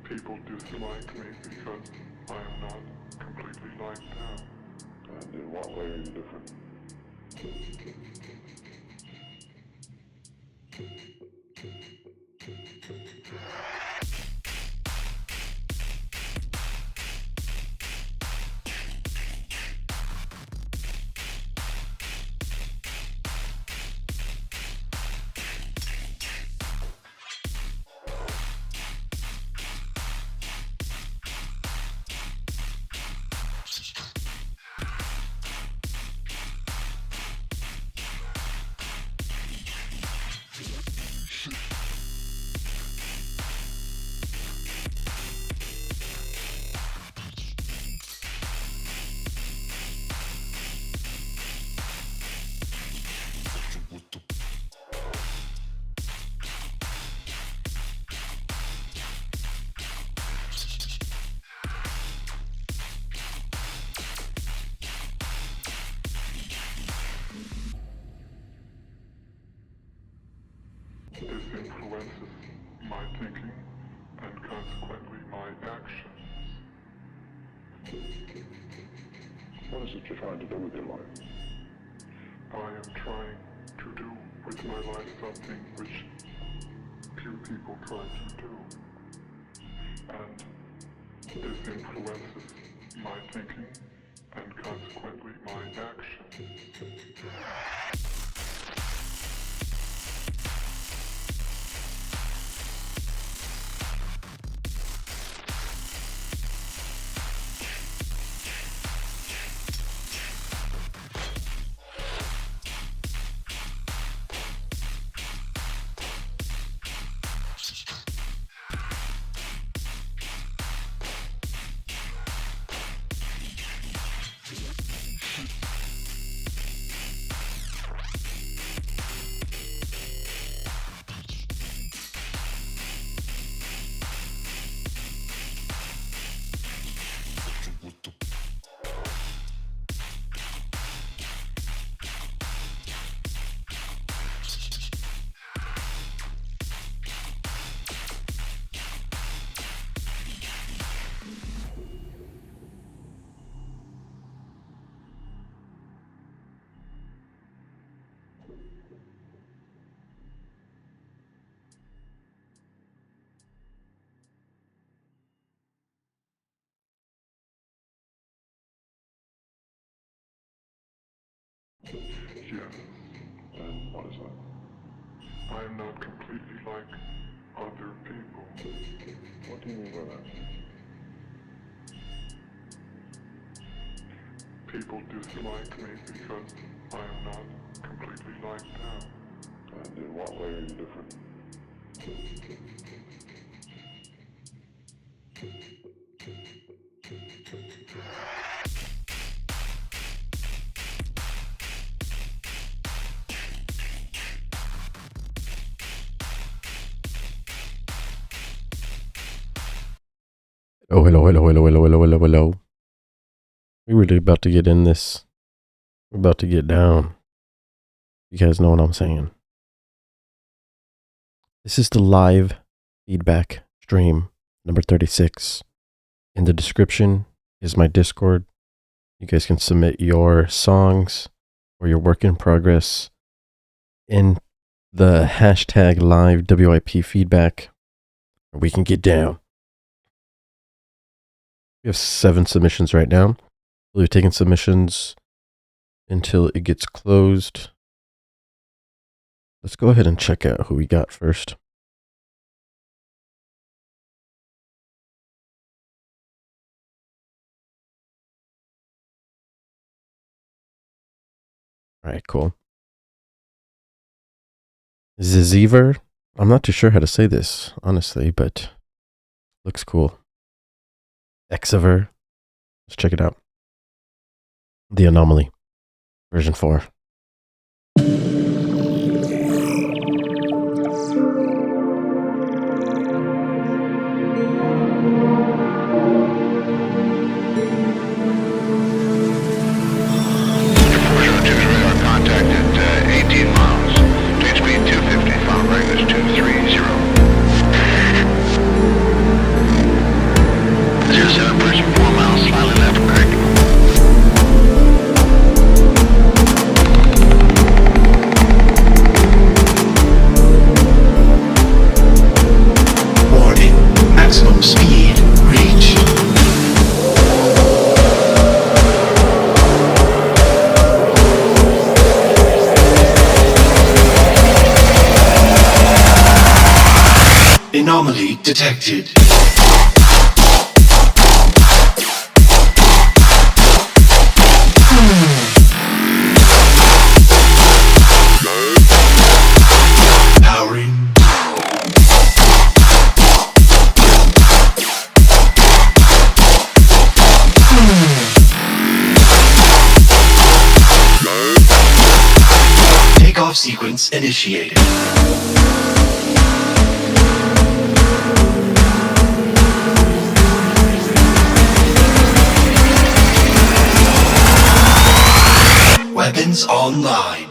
People dislike me because I am not completely like them. And in what way are you different? This influences my thinking and consequently my actions. What is it you're trying to do with your life? I am trying to do with my life something which few people try to do. And this influences my thinking and consequently my actions. Yes, And what is that? I am not completely like other people. What do you mean by that? People dislike me because I am not completely like them. And in what way are you different? Oh, hello. We really about to get in this. We're about to get down. You guys know what I'm saying. This is the live feedback stream number 36. In the description is my Discord. You guys can submit your songs or your work in progress in the hashtag live WIP feedback. We can get down. We have 7 submissions right now. We'll be taking submissions until it gets closed. Let's go ahead and check out who we got first. All right, cool. Ziziver. I'm not too sure how to say this, honestly, but looks cool. Exiver. Let's check it out. The Anomaly, version 4. Contact at 18 miles. Train speed 250. Final range is 230. Anomaly detected. Powering. Takeoff sequence initiated. Weapons online.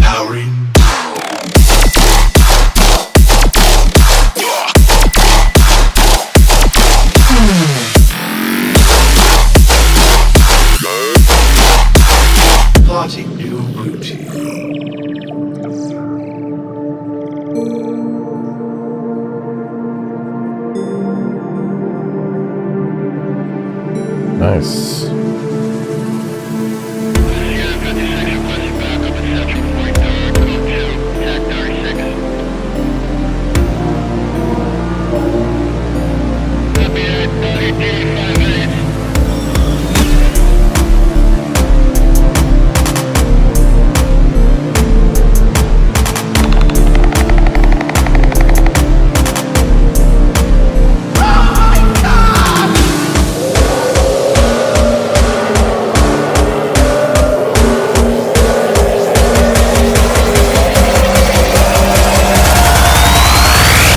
Powering. Plotting new route. Nice.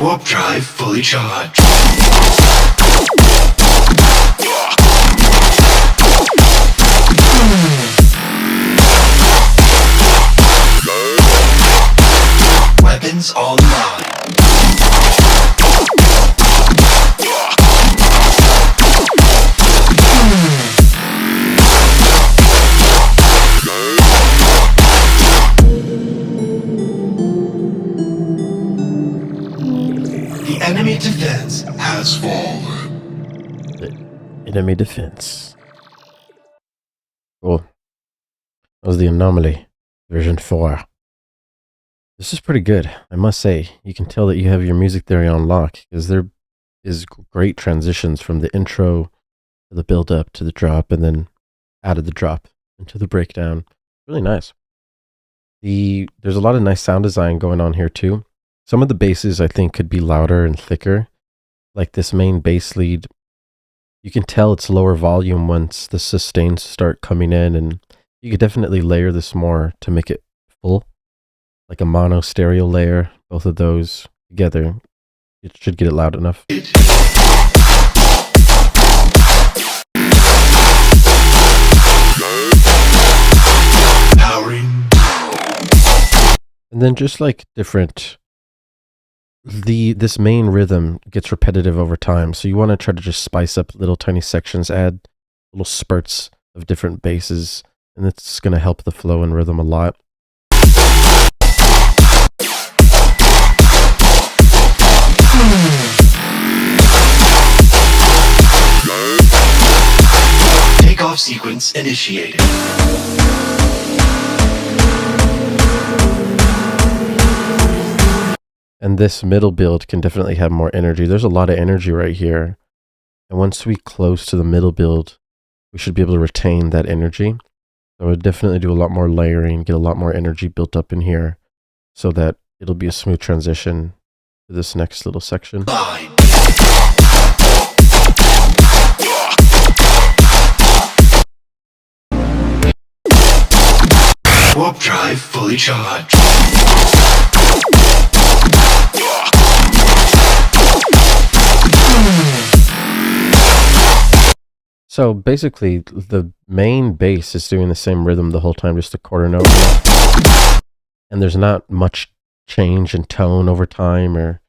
Warp drive fully charged. Weapons online. The enemy defense has fallen. Enemy defense. Cool. That was the Anomaly, version 4. This is pretty good, I must say. You can tell that you have your music theory on lock, because there is great transitions from the intro to the build up to the drop, and then out of the drop into the breakdown. Really nice. There's a lot of nice sound design going on here too. Some of the basses I think could be louder and thicker. Like this main bass lead, you can tell it's lower volume once the sustains start coming in, and you could definitely layer this more to make it full. Like a mono stereo layer, both of those together, it should get it loud enough. Powering. And then just like different, this main rhythm gets repetitive over time, so you want to try to just spice up little tiny sections, add little spurts of different basses, and it's going to help the flow and rhythm a lot. Takeoff sequence initiated. And this middle build can definitely have more energy. There's a lot of energy right here. And once we close to the middle build, we should be able to retain that energy. So I would definitely do a lot more layering, get a lot more energy built up in here, so that it'll be a smooth transition to this next little section. Line. Warp drive fully charged. So basically, the main bass is doing the same rhythm the whole time, just a quarter note. And there's not much change in tone over time, or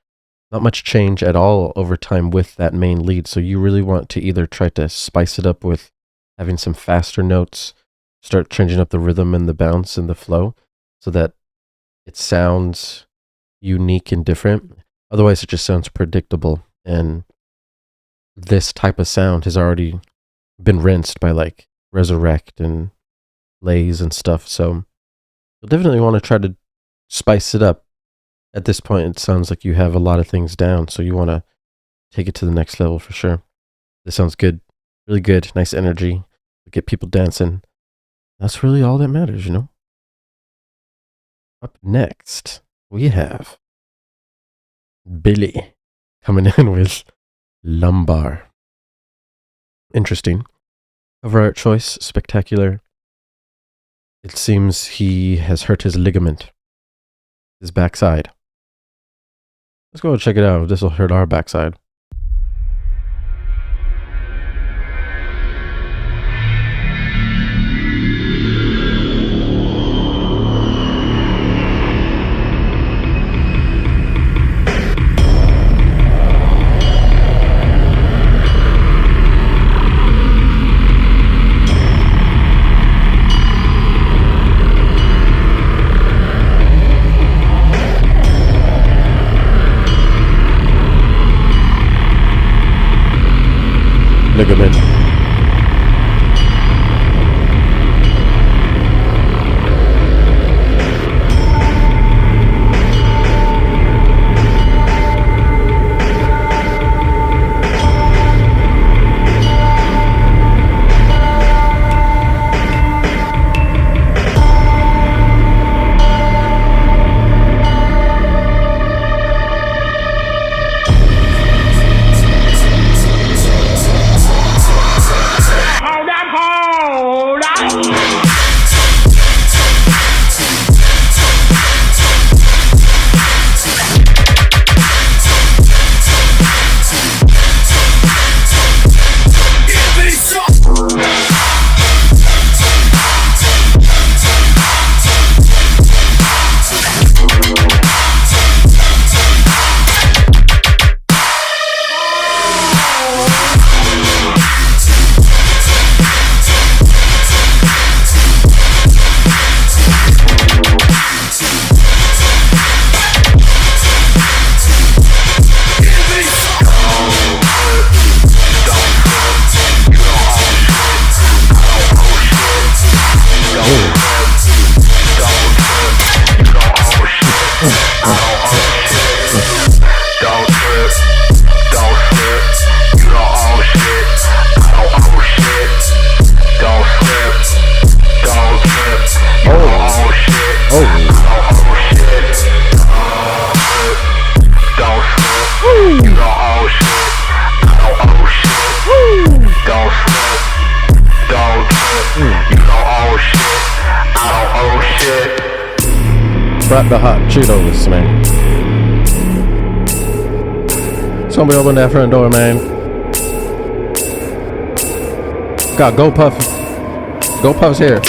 not much change at all over time with that main lead. So you really want to either try to spice it up with having some faster notes, start changing up the rhythm and the bounce and the flow, so that it sounds unique and different. Otherwise, it just sounds predictable. And this type of sound has already been rinsed by like Resurrect and Lays and stuff. So you'll definitely want to try to spice it up. At this point, it sounds like you have a lot of things down, so you want to take it to the next level for sure. This sounds good. Really good. Nice energy. Get people dancing. That's really all that matters, you know? Up next, we have Billy coming in with Lumbar. Interesting. Cover art choice, spectacular. It seems he has hurt his ligament. His backside. Let's go and check it out. This will hurt our backside. Ligament. Brought the hot Cheetos, man. Somebody open that front door, man. Got Go Puff. Go Puff's here.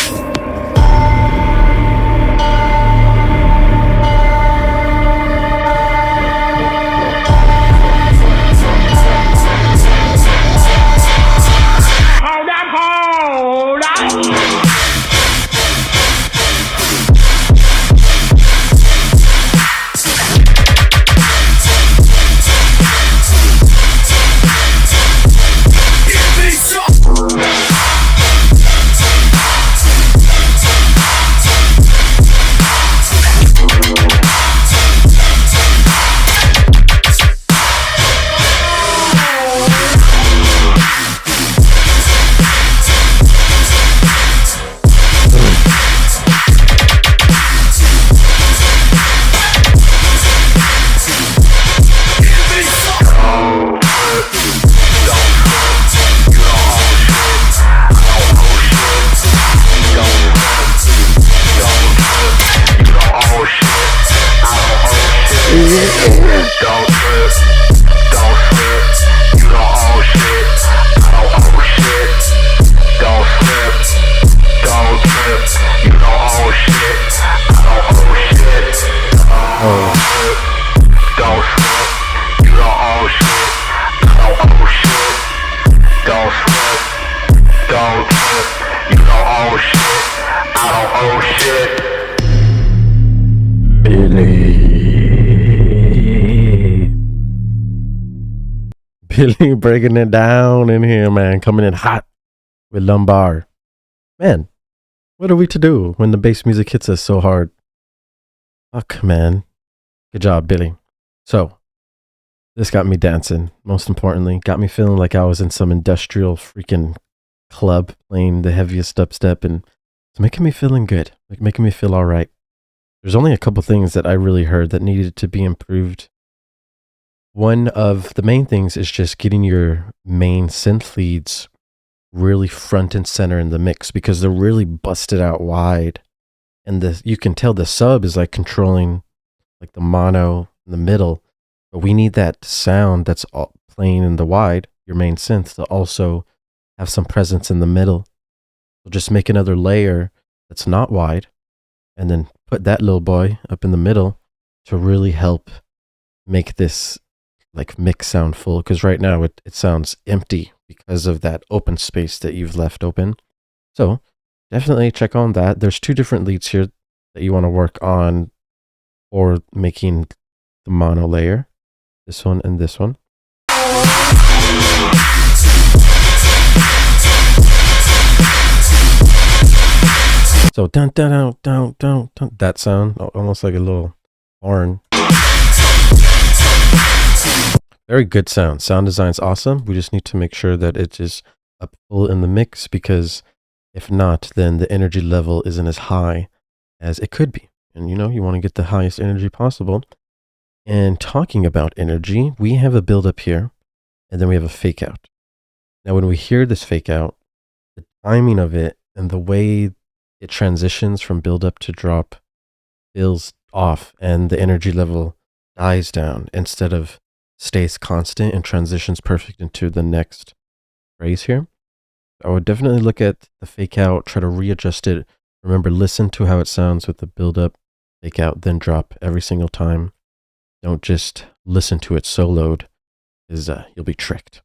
Billy breaking it down in here, man. Coming in hot. with lumbar. Man, what are we to do when the bass music hits us so hard? Fuck, man. Good job, Billy. So, this got me dancing, most importantly. Got me feeling like I was in some industrial freaking club playing the heaviest dubstep, and it's making me feeling good, like making me feel all right. There's only a couple things that I really heard that needed to be improved. One of the main things is just getting your main synth leads really front and center in the mix, because they're really busted out wide, and you can tell the sub is like controlling like the mono in the middle, but we need that sound that's playing in the wide, your main synth, to also have some presence in the middle. So just make another layer that's not wide, and then put that little boy up in the middle to really help make this like mix sound full, because right now it sounds empty because of that open space that you've left open. So definitely check on that. There's two different leads here that you want to work on for making the mono layer, this one and this one. So dun dun dun dun dun dun, that sound, almost like a little horn. Very good sound. Sound design's awesome. We just need to make sure that it is up full in the mix, because if not, then the energy level isn't as high as it could be. And you know, you want to get the highest energy possible. And talking about energy, we have a build up here, and then we have a fake out. Now, when we hear this fake out, the timing of it and the way it transitions from build up to drop feels off, and the energy level dies down instead of stays constant and transitions perfect into the next phrase here. I would definitely look at the fake out, try to readjust it. Remember, listen to how it sounds with the build up, fake out, then drop every single time. Don't just listen to it soloed, because you'll be tricked.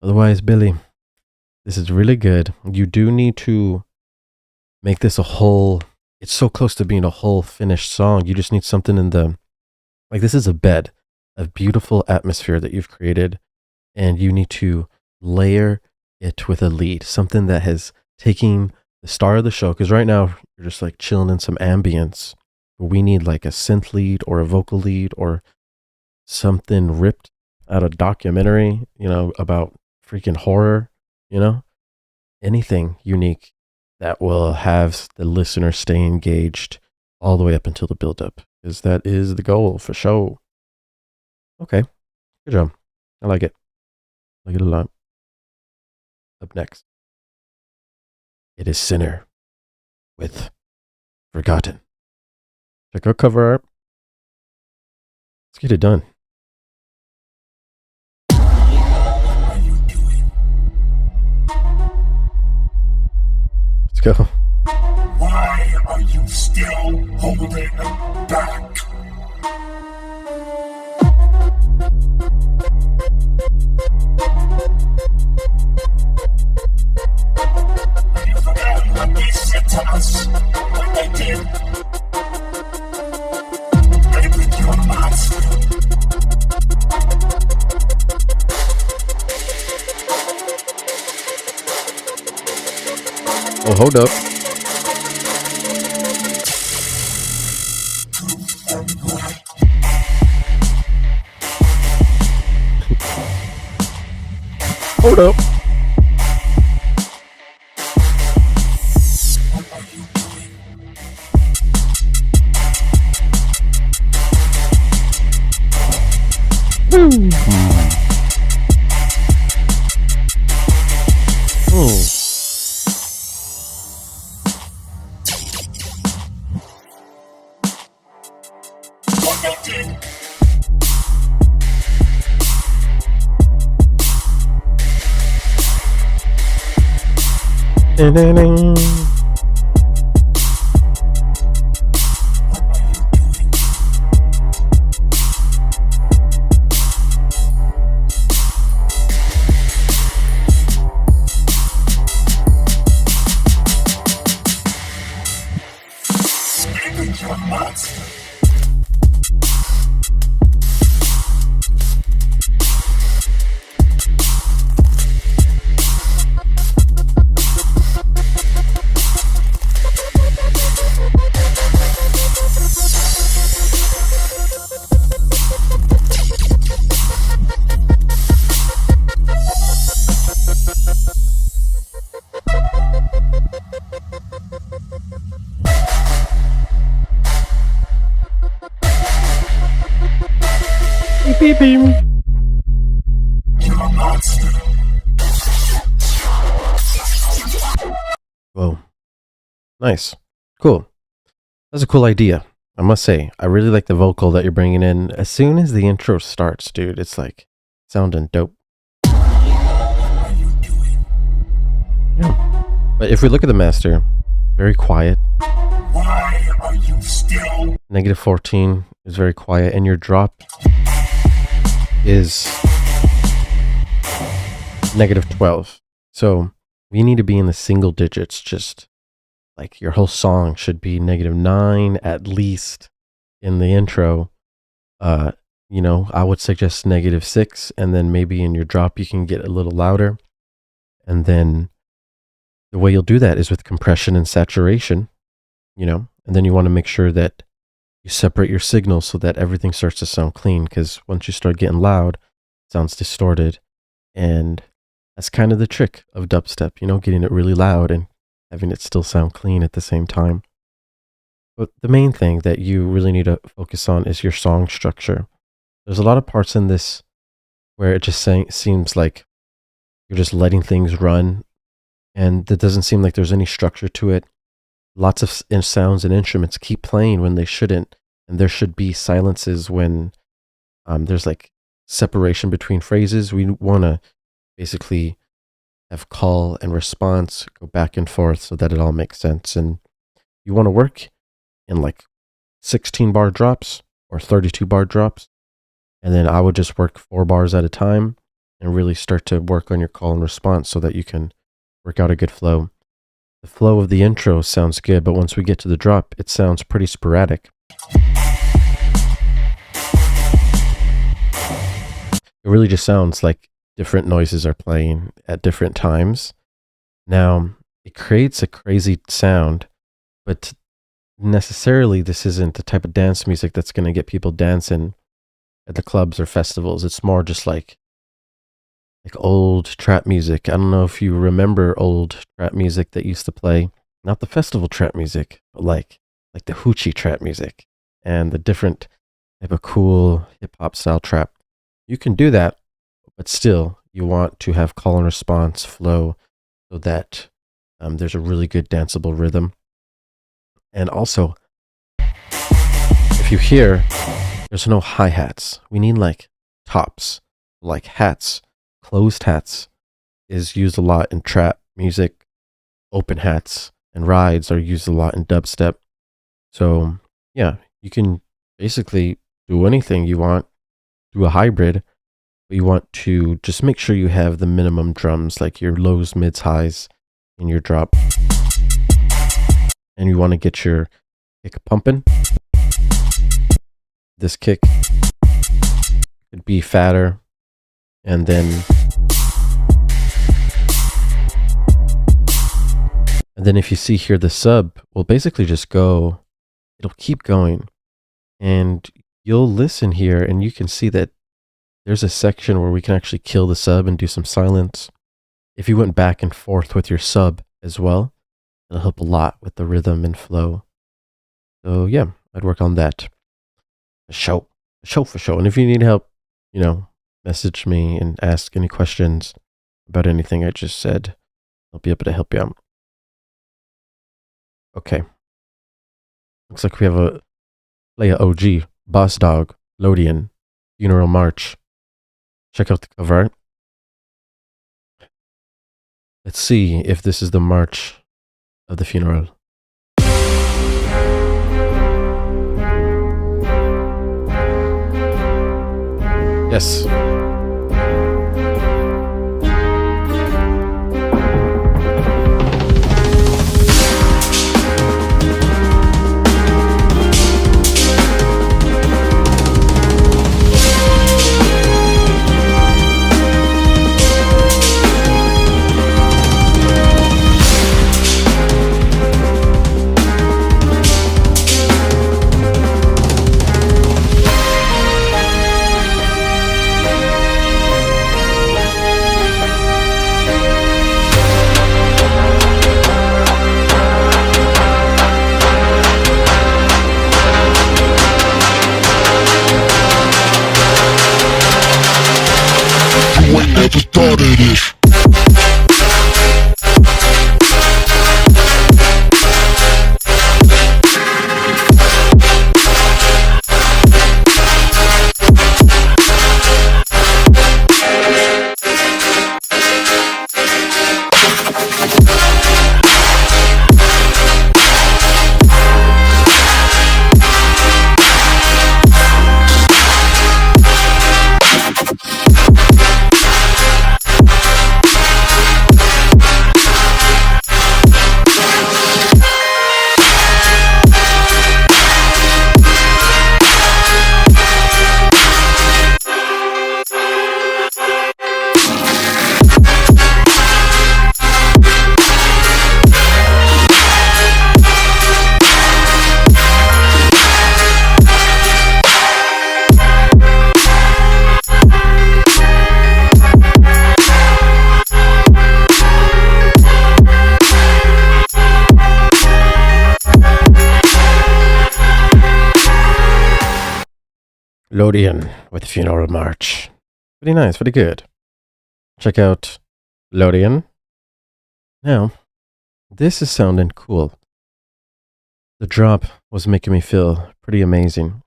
Otherwise, Billy, this is really good. You do need to make this a whole, it's so close to being a whole finished song. You just need something in the, like, this is a bed, a beautiful atmosphere that you've created, and you need to layer it with a lead, something that has taken the star of the show, because right now you're just like chilling in some ambience. We need like a synth lead or a vocal lead or something ripped out of documentary, you know, about freaking horror, you know, anything unique that will have the listener stay engaged all the way up until the build up, because that is the goal for show. Okay, good job. I like it. I like it a lot. Up next, it is Sinner with Forgotten. Check out cover art. Let's get it done. Let's go. Why are you still holding back? Have you forgotten what they said to us? What they did? They think you're a monster. Oh, hold up. Hold up. What they did? Ding-ding-ding. They think you're a monster. Beep beep. You're a monster. Whoa. Nice. Cool. That's a cool idea. I must say, I really like the vocal that you're bringing in. As soon as the intro starts, dude, it's like sounding dope. What are you doing? Yeah. But if we look at the master, very quiet. Why are you still? Negative 14 is very quiet, and your drop is negative 12. So we need to be in the single digits. Just like your whole song should be negative 9 at least in the intro. You know, I would suggest negative 6, and then maybe in your drop you can get a little louder. And then the way you'll do that is with compression and saturation, you know, and then you want to make sure that you separate your signals so that everything starts to sound clean, because once you start getting loud, it sounds distorted. And that's kind of the trick of dubstep, you know, getting it really loud and having it still sound clean at the same time. But the main thing that you really need to focus on is your song structure. There's a lot of parts in this where it just seems like you're just letting things run, and it doesn't seem like there's any structure to it. Lots of sounds and instruments keep playing when they shouldn't, and there should be silences when there's like separation between phrases. We want to basically have call and response go back and forth so that it all makes sense. And you want to work in like 16 bar drops or 32 bar drops. And then I would just work 4 bars at a time and really start to work on your call and response so that you can work out a good flow. The flow of the intro sounds good, but once we get to the drop, it sounds pretty sporadic. It really just sounds like different noises are playing at different times. Now, it creates a crazy sound, but necessarily this isn't the type of dance music that's going to get people dancing at the clubs or festivals. It's more just like old trap music. I don't know if you remember old trap music that used to play, not the festival trap music, but like the hoochie trap music and the different type of cool hip hop style trap. You can do that, but still you want to have call and response flow so that there's a really good danceable rhythm. And also, if you hear, there's no hi-hats. We need like tops, like hats. Closed hats is used a lot in trap music. Open hats and rides are used a lot in dubstep. So yeah, you can basically do anything you want, do a hybrid, but you want to just make sure you have the minimum drums, like your lows, mids, highs in your drop. And you want to get your kick pumping. This kick could be fatter, and then if you see here, the sub will basically just go, it'll keep going, and you'll listen here and you can see that there's a section where we can actually kill the sub and do some silence. If you went back and forth with your sub as well, it'll help a lot with the rhythm and flow. So yeah, I'd work on that. For sure. And if you need help, you know, message me and ask any questions about anything I just said. I'll be able to help you out. Okay. Looks like we have a Leia OG, Boss Dog, Lodian, Funeral March. Check out the cover art. Let's see if this is the march of the funeral. Yes. Lodian with Funeral March. Pretty nice, pretty good. Check out Lodian. Now, this is sounding cool. The drop was making me feel pretty amazing.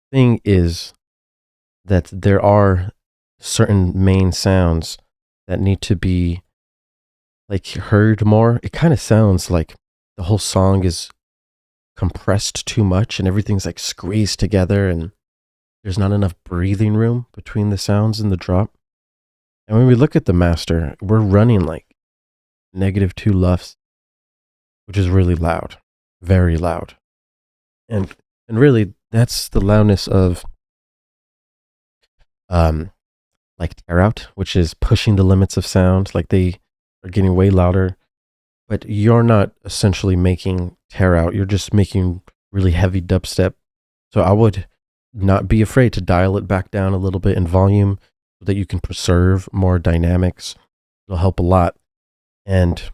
Thing is that there are certain main sounds that need to be like heard more. It kind of sounds like the whole song is compressed too much and everything's like squeezed together and there's not enough breathing room between the sounds in the drop. And when we look at the master, we're running like -2 LUFS, which is really loud, very loud. And really that's the loudness of like tearout, which is pushing the limits of sound. Like they are getting way louder, but you're not essentially making tearout. You're just making really heavy dubstep. So I would not be afraid to dial it back down a little bit in volume so that you can preserve more dynamics. It'll help a lot. And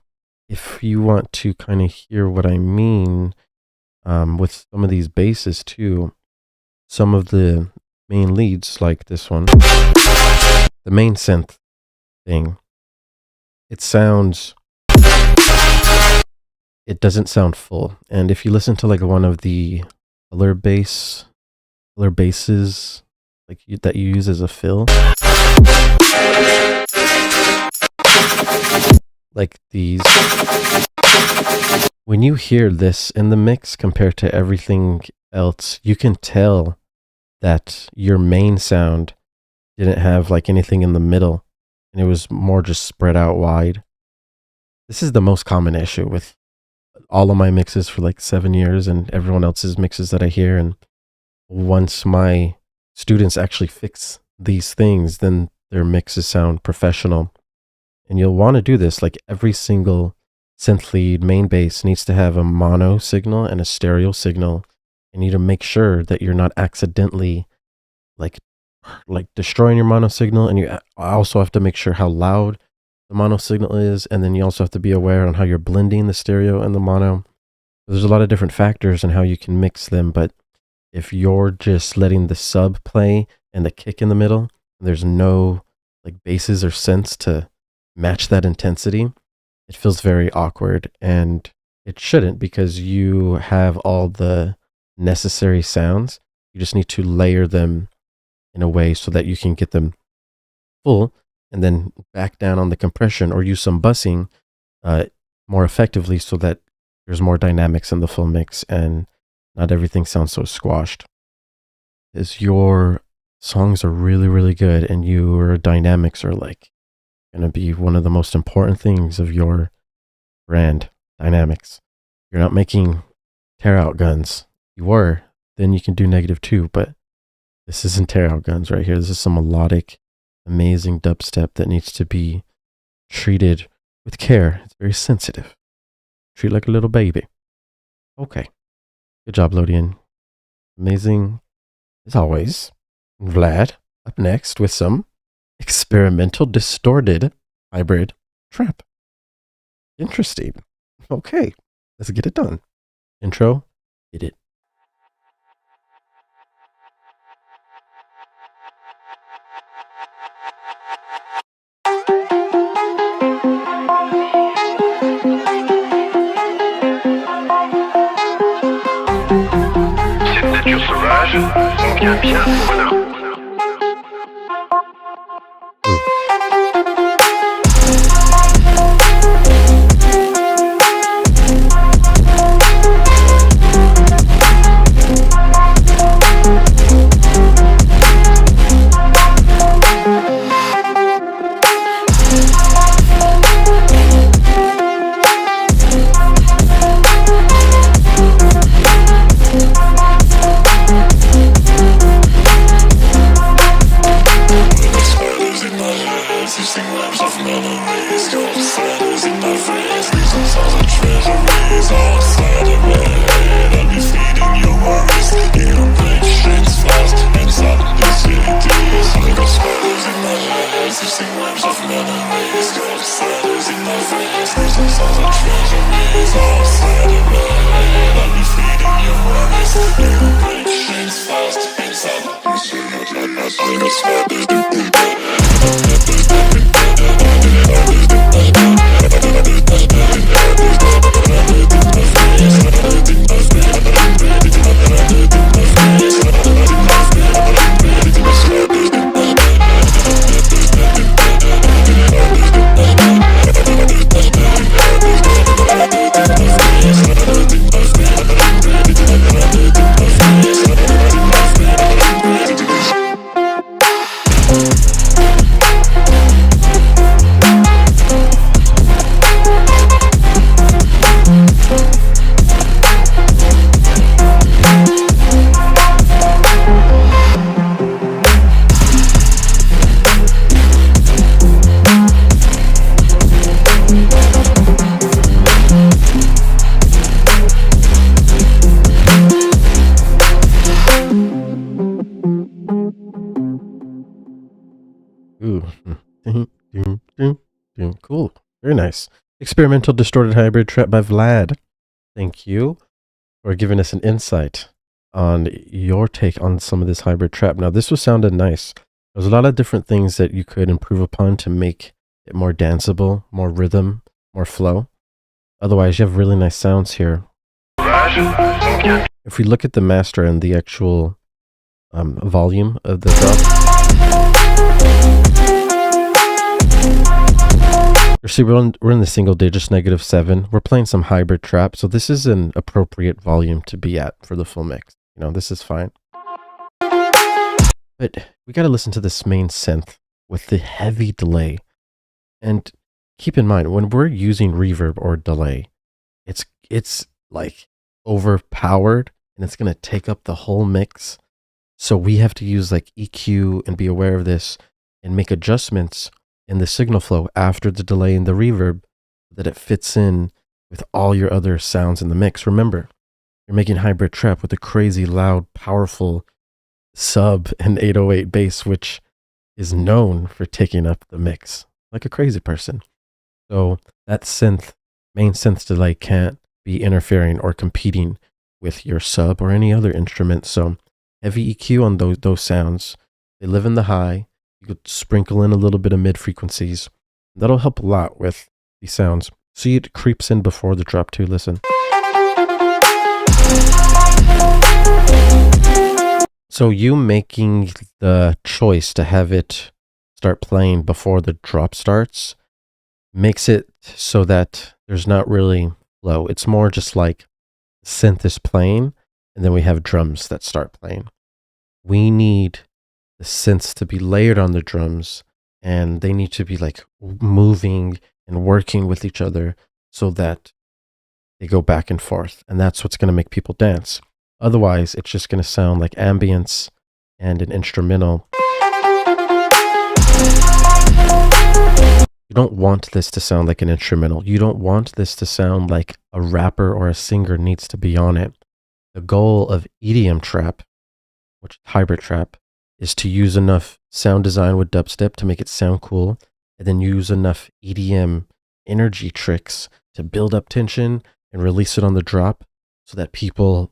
if you want to kind of hear what I mean with some of these basses too, some of the main leads like this one, the main synth thing, it doesn't sound full. And if you listen to like one of the color basses like that you use as a fill, like these, when you hear this in the mix compared to everything else, you can tell that your main sound didn't have like anything in the middle and it was more just spread out wide. This is the most common issue with all of my mixes for like 7 years and everyone else's mixes that I hear. And once my students actually fix these things, then their mixes sound professional. And you'll want to do this, like every single synth lead main bass needs to have a mono signal and a stereo signal. You need to make sure that you're not accidentally like destroying your mono signal, and you also have to make sure how loud the mono signal is, and then you also have to be aware on how you're blending the stereo and the mono. There's a lot of different factors in how you can mix them, but if you're just letting the sub play and the kick in the middle, there's no like basses or synths to match that intensity, it feels very awkward, and it shouldn't, because you have all the necessary sounds. You just need to layer them in a way so that you can get them full and then back down on the compression, or use some bussing more effectively so that there's more dynamics in the full mix and not everything sounds so squashed. Because your songs are really, really good and your dynamics are like going to be one of the most important things of your brand. Dynamics. You're not making tear-out guns. You were, then you can do -2, but this isn't tear-out guns right here. This is some melodic, amazing dubstep that needs to be treated with care. It's very sensitive. Treat like a little baby. Okay. Good job, Lodian. Amazing as always. Vlad up next with some experimental distorted hybrid trap. Interesting. Okay. Let's get it done. Intro. Hit it. Signature sauvage, on vient bien voilà. Inside, you say Ooh. Cool. Very nice. Experimental distorted hybrid trap by Vlad. Thank you for giving us an insight on your take on some of this hybrid trap. Now, this was sounded nice. There's a lot of different things that you could improve upon to make it more danceable, more rhythm, more flow. Otherwise, you have really nice sounds here. If we look at the master and the actual volume of the drop, you see we're in the single digits, -7. We're playing some hybrid trap, so this is an appropriate volume to be at for the full mix. You know, this is fine. But we got to listen to this main synth with the heavy delay. And keep in mind, when we're using reverb or delay, it's like overpowered and it's going to take up the whole mix. So we have to use like EQ and be aware of this and make adjustments in the signal flow after the delay and the reverb so that it fits in with all your other sounds in the mix. Remember, you're making hybrid trap with a crazy loud, powerful sub and 808 bass, which is known for taking up the mix like a crazy person. So that main synth delay can't be interfering or competing with your sub or any other instrument. So heavy EQ on those sounds. They live in the high. You could sprinkle in a little bit of mid frequencies. That'll help a lot with these sounds. See, it creeps in before the drop too. Listen. So you making the choice to have it start playing before the drop starts makes it so that there's not really flow. It's more just like synth is playing and then we have drums that start playing. We need the synths to be layered on the drums and they need to be like moving and working with each other so that they go back and forth. And that's what's going to make people dance. Otherwise, it's just going to sound like ambience and an instrumental. You don't want this to sound like an instrumental. You don't want this to sound like a rapper or a singer needs to be on it. The goal of EDM trap, which is hybrid trap, is to use enough sound design with dubstep to make it sound cool, and then use enough EDM energy tricks to build up tension and release it on the drop so that people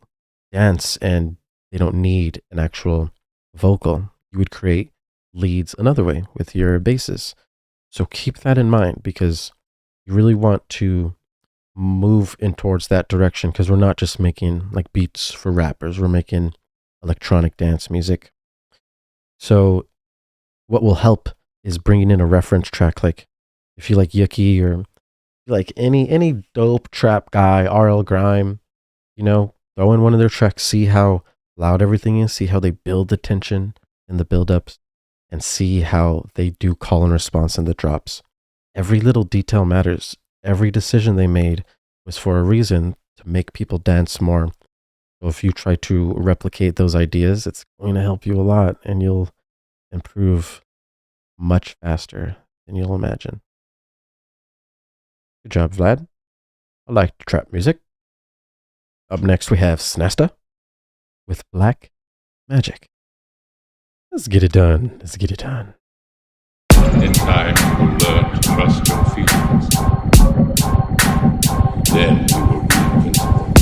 dance and they don't need an actual vocal. You would create leads another way with your basses. So keep that in mind because you really want to move in towards that direction because we're not just making like beats for rappers. We're making electronic dance music. So what will help is bringing in a reference track. Like if you like Yuki or like any dope trap guy, RL Grime, you know, throw in one of their tracks, see how loud everything is, see how they build the tension and the build-ups, and see how they do call and response in the drops. Every little detail matters. Every decision they made was for a reason to make people dance more. So if you try to replicate those ideas, it's going to help you a lot and you'll improve much faster than you'll imagine. Good job, Vlad. I like trap music. Up next, we have Snasta with Black Magic. Let's get it done. Let's get it done. In time, you will learn to trust your feelings. Then you will be invincible.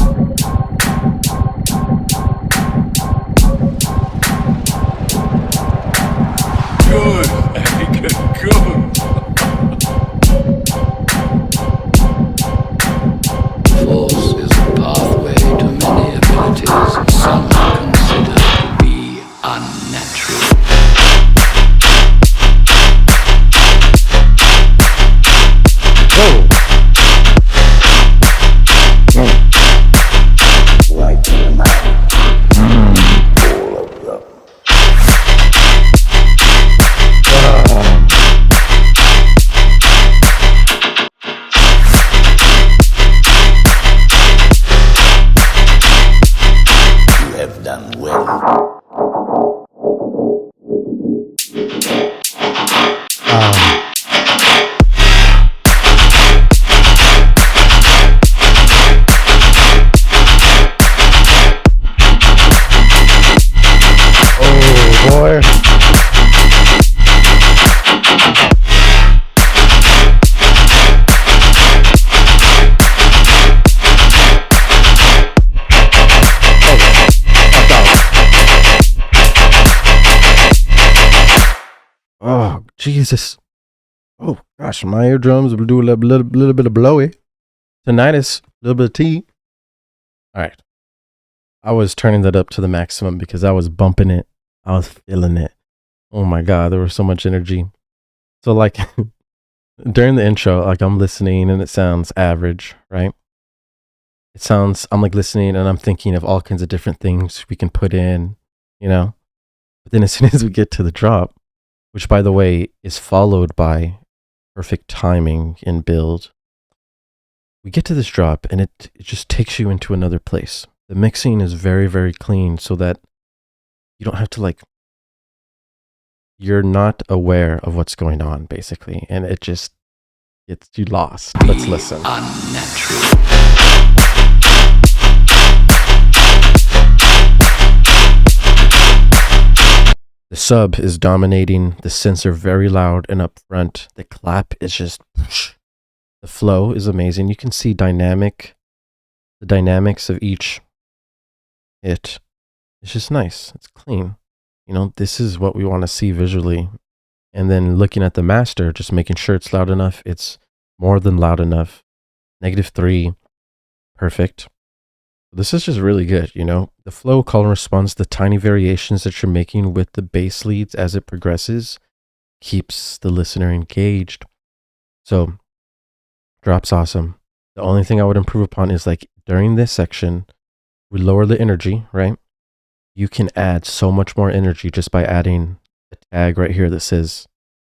Jesus. Oh gosh, my eardrums will do a little bit of blowy. Tinnitus, a little bit of tea. All right. I was turning that up to the maximum because I was bumping it. I was feeling it. Oh my God, there was so much energy. So like during the intro, like I'm listening and it sounds average, right? It sounds, I'm like listening and I'm thinking of all kinds of different things we can put in, you know? But then as soon as we get to the drop, which by the way is followed by perfect timing in build, we get to this drop and it just takes you into another place. The mixing is very, very clean so that you don't have to like, you're not aware of what's going on basically. And it just gets you lost. Let's listen. The sub is dominating, the synths are very loud and upfront. The clap is just, the flow is amazing. You can see the dynamics of each hit. It's just nice. It's clean. You know, this is what we want to see visually. And then looking at the master, just making sure it's loud enough. It's more than loud enough. -3, perfect. This is just really good, you know. The flow, call and response, the tiny variations that you're making with the bass leads as it progresses keeps the listener engaged. So, drop's awesome. The only thing I would improve upon is like during this section, we lower the energy, right? You can add so much more energy just by adding a tag right here that says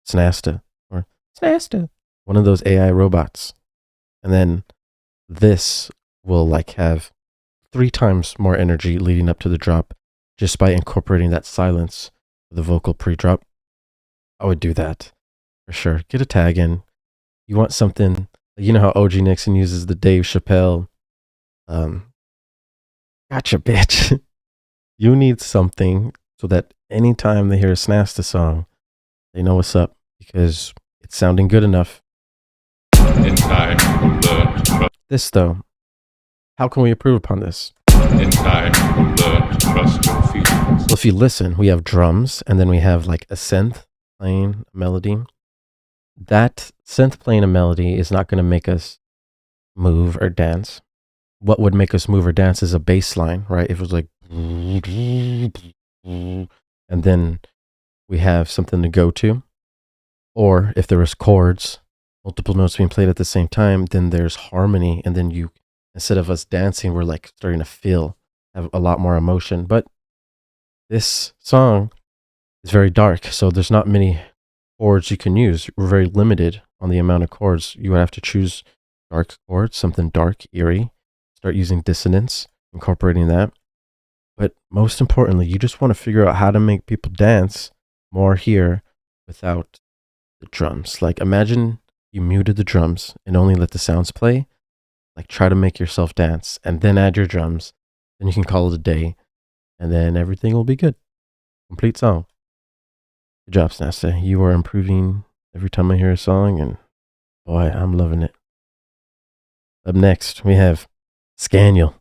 Snasta or Snasta, one of those AI robots. And then this will like have 3 times more energy leading up to the drop just by incorporating that silence for the vocal pre-drop. I would do that for sure. Get a tag in. You want something, you know how OG Nixon uses the Dave Chappelle, gotcha bitch. You need something so that anytime they hear a Snasta song, they know what's up because it's sounding good enough. In time, the trust. This though, how can we improve upon this? In time, the trust your feelings. Well, if you listen, we have drums and then we have like a synth playing a melody. That synth playing a melody is not going to make us move or dance. What would make us move or dance is a bass line, right? If it was like, and then we have something to go to. Or if there was chords, multiple notes being played at the same time, then there's harmony. And then you, instead of us dancing, we're like starting to have a lot more emotion. But this song is very dark. So there's not many chords you can use. We're very limited on the amount of chords. You would have to choose dark chords, something dark, eerie. Start using dissonance, incorporating that. But most importantly, you just want to figure out how to make people dance more here without the drums. Like imagine you muted the drums and only let the sounds play. Like try to make yourself dance and then add your drums. Then you can call it a day and then everything will be good. Complete song. Good job, Snasta. You are improving every time I hear a song and boy, I'm loving it. Up next, we have Scaniel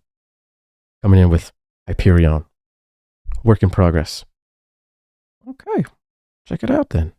coming in with Hyperion. Work in progress. Okay, check it out then.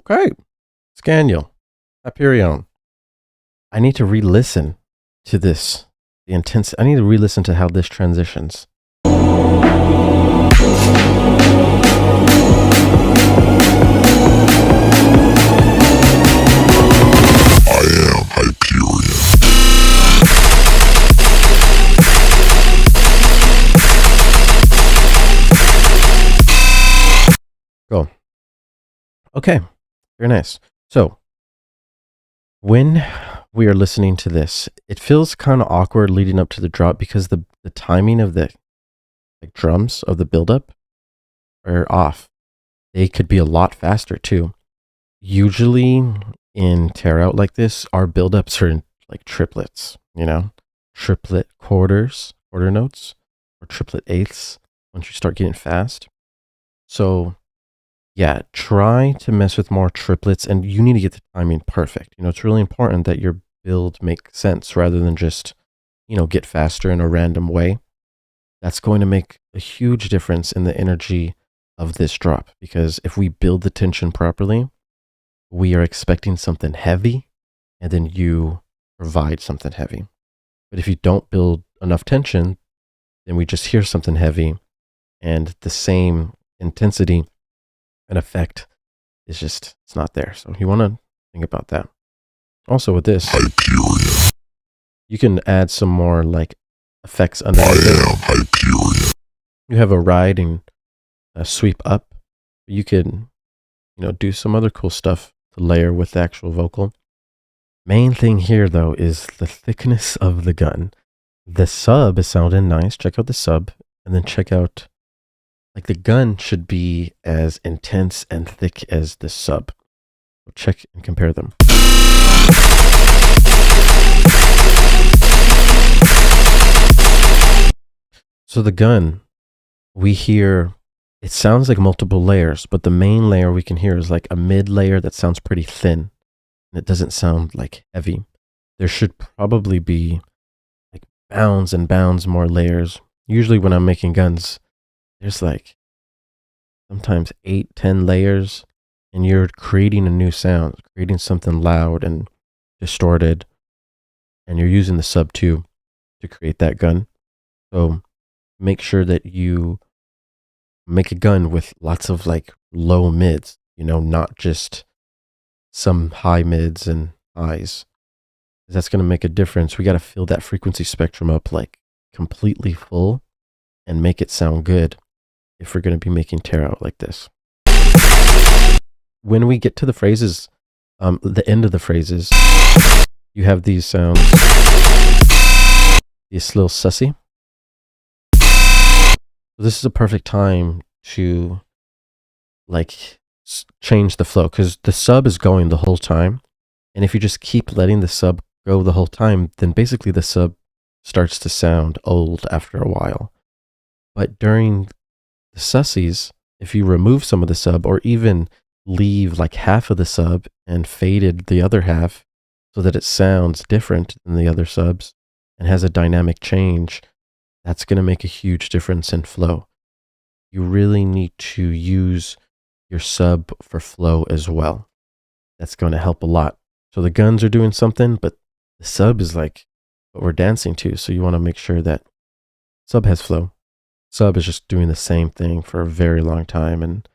Okay. Scaniel. Hyperion. I need to re-listen to this. I need to re-listen to how this transitions. I am Hyperion. Go. Okay. Very nice. So, when we are listening to this, it feels kind of awkward leading up to the drop because the timing of the drums of the buildup are off. They could be a lot faster too. Usually in tearout like this, our buildups are in like triplets, triplet quarter notes, or triplet eighths once you start getting fast. So yeah, try to mess with more triplets, and you need to get the timing perfect. It's really important that your build makes sense rather than just, get faster in a random way. That's going to make a huge difference in the energy of this drop, because if we build the tension properly, we are expecting something heavy, and then you provide something heavy. But if you don't build enough tension, then we just hear something heavy, and the same intensity and effect is just, it's not there. So you want to think about that. Also with this, Hyperion. You can add some more like effects underneath I it. am Hyperion. You have a ride and a sweep up. You can, do some other cool stuff to layer with the actual vocal. Main thing here though is the thickness of the gun. The sub is sounding nice. Check out the sub, and then check out, the gun should be as intense and thick as the sub. So check and compare them. So the gun, we hear, it sounds like multiple layers, but the main layer we can hear is like a mid layer that sounds pretty thin, and it doesn't sound like heavy. There should probably be like bounds and bounds more layers. Usually when I'm making guns, there's like sometimes 8-10 layers, and you're creating a new sound, creating something loud and distorted, and you're using the sub 2 to create that gun. So make sure that you make a gun with lots of like low mids, not just some high mids and highs. That's going to make a difference. We got to fill that frequency spectrum up like completely full and make it sound good if we're going to be making tearout like this. When we get to the phrases, the end of the phrases, you have these sounds, this little sussy. This is a perfect time to change the flow, because the sub is going the whole time. And if you just keep letting the sub go the whole time, then basically the sub starts to sound old after a while. But during the sussies, if you remove some of the sub, or even leave like half of the sub and faded the other half so that it sounds different than the other subs and has a dynamic change, that's going to make a huge difference in flow. You really need to use your sub for flow as well. That's going to help a lot. So the guns are doing something, but the sub is like what we're dancing to. So you want to make sure that sub has flow. Sub is just doing the same thing for a very long time, and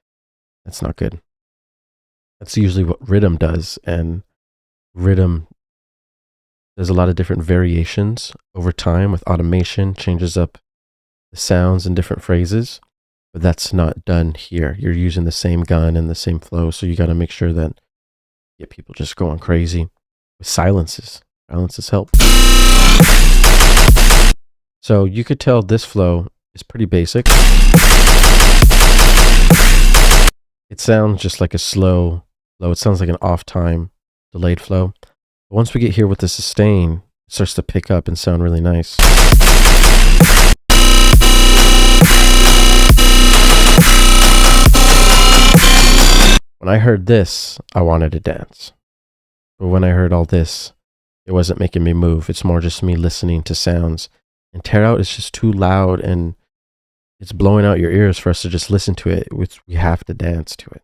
that's not good. That's usually what rhythm does, and rhythm, there's a lot of different variations over time with automation, changes up the sounds and different phrases, but that's not done here. You're using the same gun and the same flow, so you got to make sure that you get people just going crazy with silences. Silences help. So you could tell this flow is pretty basic. It sounds just like a slow flow. It sounds like an off time delayed flow. But once we get here with the sustain, it starts to pick up and sound really nice. When I heard this, I wanted to dance. But when I heard all this, it wasn't making me move. It's more just me listening to sounds. And tearout is just too loud, and it's blowing out your ears for us to just listen to it. We have to dance to it,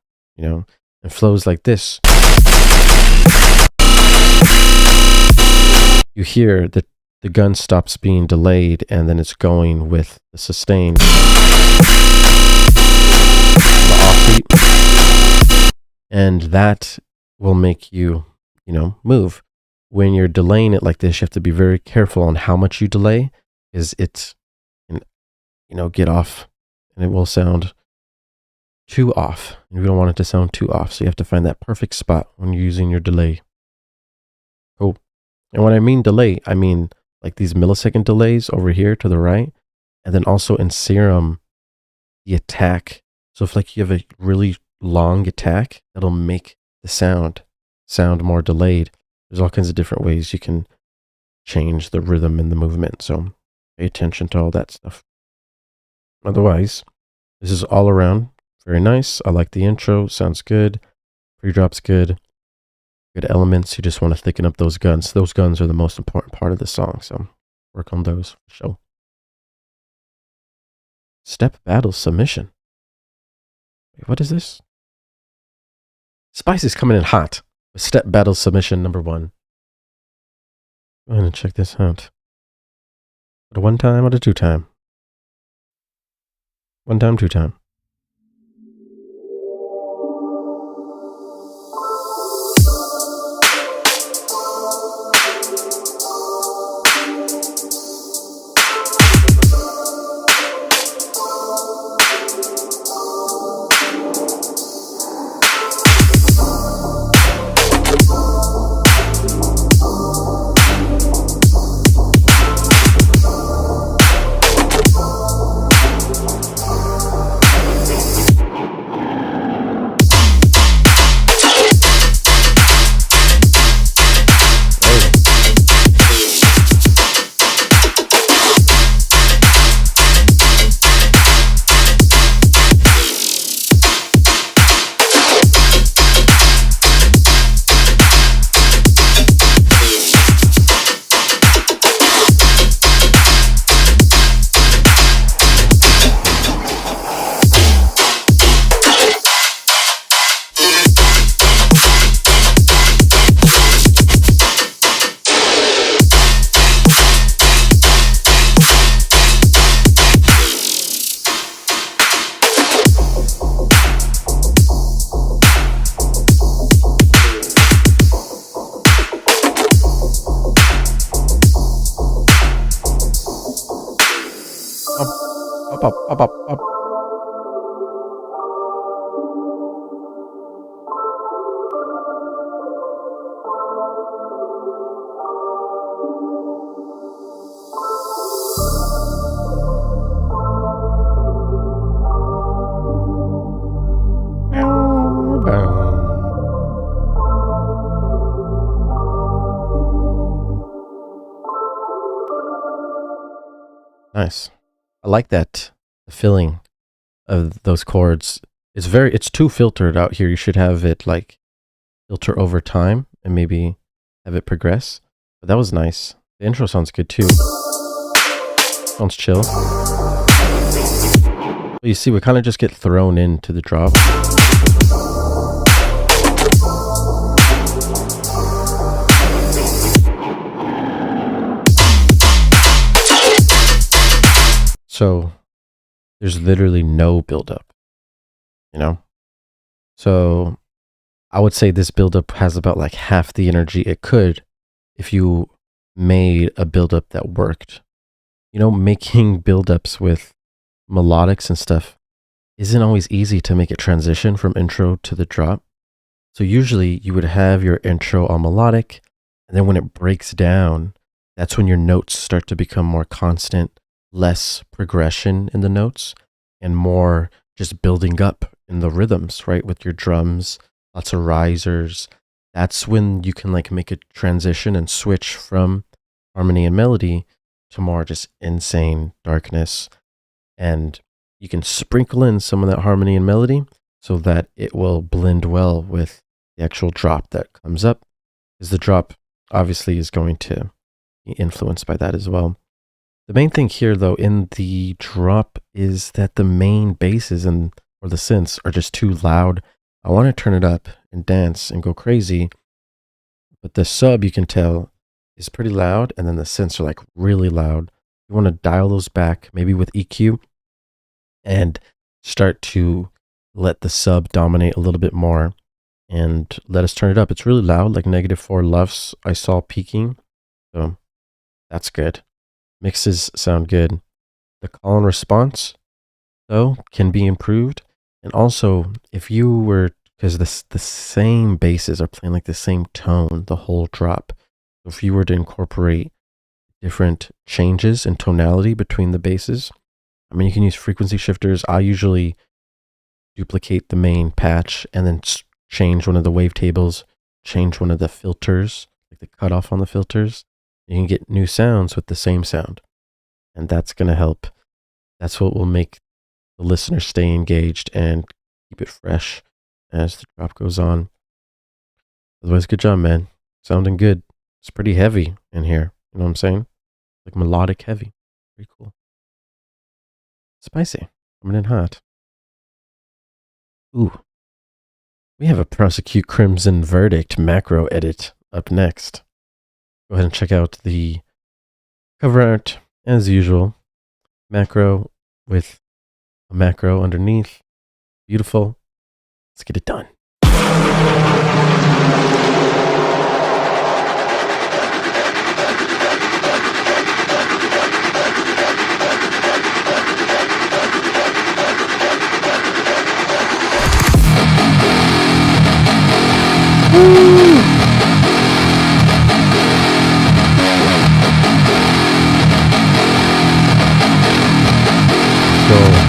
and flows like this, you hear that the gun stops being delayed and then it's going with the sustain, the offbeat, and that will make you, move. When you're delaying it like this, you have to be very careful on how much you delay, because it can, get off and it will sound too off. You don't want it to sound too off, so you have to find that perfect spot when you're using your delay. Cool. And when I mean delay, I mean like these millisecond delays over here to the right, and then also in Serum, the attack. So if like you have a really long attack, that'll make the sound more delayed. There's all kinds of different ways you can change the rhythm and the movement, so pay attention to all that stuff. Otherwise, this is all around very nice. I like the intro, sounds good. Pre-drop's good. Good elements. You just want to thicken up those guns. Those guns are the most important part of the song, so work on those for sure. Step battle submission. Wait, what is this? Spice is coming in hot with step battle submission number 1. Go ahead and check this out. A 1 time or a 2 time? 1 time, 2 time. Up. Nice. I like that. The filling of those chords is it's too filtered out here. You should have it like filter over time and maybe have it progress. But that was nice. The intro sounds good too. Sounds chill. But you see, we kind of just get thrown into the drop. So there's literally no buildup, So I would say this buildup has about like half the energy it could if you made a buildup that worked. Making buildups with melodics and stuff isn't always easy to make it transition from intro to the drop. So usually you would have your intro on melodic, and then when it breaks down, that's when your notes start to become more constant, less progression in the notes, and more just building up in the rhythms, right? With your drums, lots of risers. That's when you can like make a transition and switch from harmony and melody to more just insane darkness. And you can sprinkle in some of that harmony and melody so that it will blend well with the actual drop that comes up, because the drop obviously is going to be influenced by that as well. The main thing here, though, in the drop is that the main basses or the synths are just too loud I want to turn it up and dance and go crazy, but the sub, you can tell, is pretty loud, and then the synths are like really loud. You want to dial those back, maybe with EQ, and start to let the sub dominate a little bit more, and let us turn it up. It's really loud, like -4 LUFS I saw peaking, so that's good. Mixes sound good. The call and response, though, can be improved. And also, if you were, because the same basses are playing like the same tone the whole drop. So if you were to incorporate different changes in tonality between the basses, I mean, you can use frequency shifters. I usually duplicate the main patch and then change one of the wavetables, change one of the filters, like the cutoff on the filters. You can get new sounds with the same sound. And that's going to help. That's what will make the listener stay engaged and keep it fresh as the drop goes on. Otherwise, good job, man. Sounding good. It's pretty heavy in here. You know what I'm saying? Like melodic heavy. Pretty cool. Spicy. Coming in hot. Ooh. We have a Prosecute Crimson Verdict macro edit up next. Go ahead and check out the cover art as usual. Macro with a macro underneath. Beautiful. Let's get it done. Go.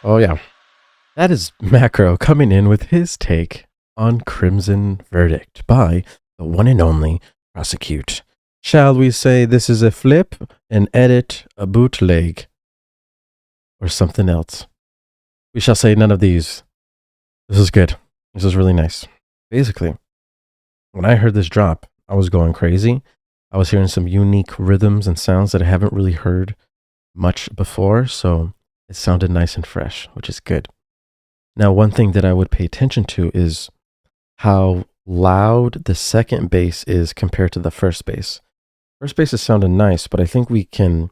Oh yeah, that is Macro coming in with his take on Crimson Verdict by the one and only Prosecute. Shall we say this is a flip, an edit, a bootleg, or something else? We shall say none of these. This is good. This is really nice. Basically, when I heard this drop, I was going crazy. I was hearing some unique rhythms and sounds that I haven't really heard much before, so it sounded nice and fresh, which is good. Now, one thing that I would pay attention to is how loud the second bass is compared to the first bass. First bass is sounding nice, but I think we can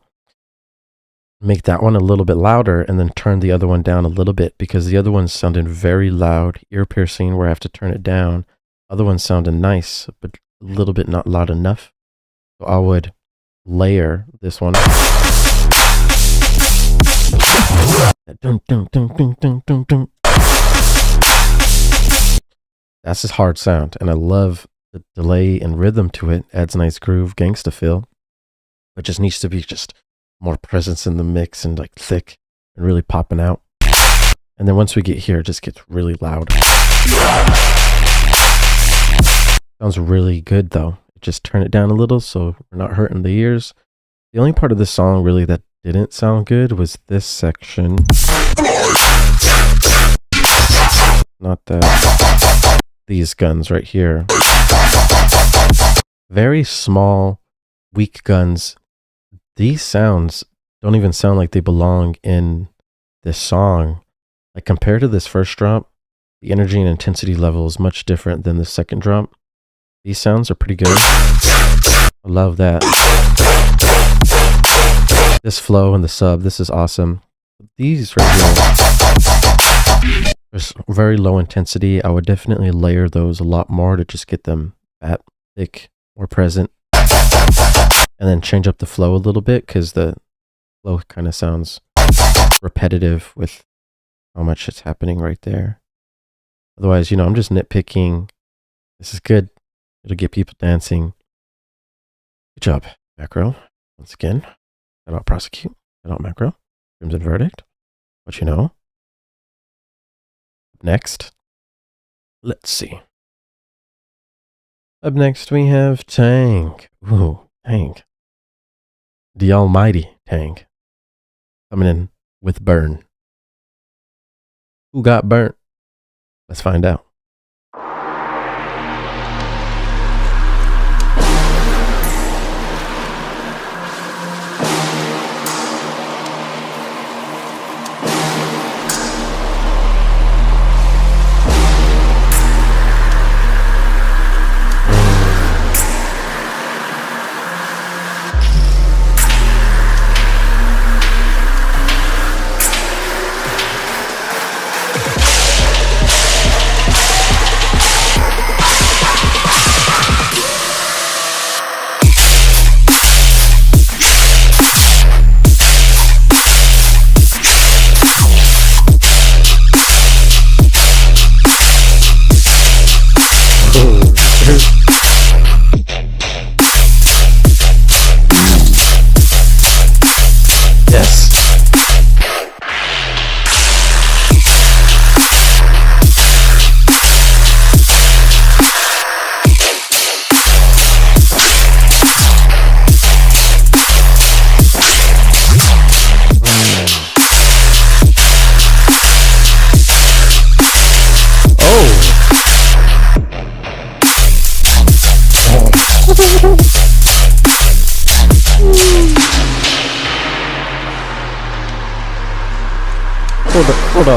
make that one a little bit louder and then turn the other one down a little bit, because the other one's sounding very loud, ear-piercing, where I have to turn it down. Other one's sounding nice, but a little bit not loud enough. So I would layer this one. Dun, dun, dun, dun, dun, dun, dun. That's a hard sound, and I love the delay and rhythm to it. Adds a nice groove, gangsta feel, but just needs to be just more presence in the mix and like thick and really popping out. And then once we get here, it just gets really loud. Sounds really good though. Just turn it down a little so we're not hurting the ears. The only part of this song really that didn't sound good was this section. Not that. These guns right here. Very small, weak guns. These sounds don't even sound like they belong in this song. Like compared to this first drop, the energy and intensity level is much different than the second drop. These sounds are pretty good. I love that. This flow and the sub, this is awesome. These right here, there's very low intensity. I would definitely layer those a lot more to just get them that thick, more present. And then change up the flow a little bit, because the flow kind of sounds repetitive with how much it's happening right there. Otherwise, I'm just nitpicking. This is good. It'll get people dancing. Good job, Macro. Once again, shout out Prosecute, shout out Macro. Crimson Verdict. What you know? Next, let's see. Up next, we have Tank. Ooh, Tank. The almighty Tank. Coming in with Burn. Who got burnt? Let's find out.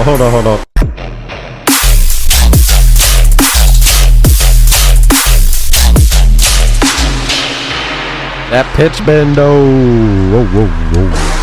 Hold on. That pitch bendo. Whoa.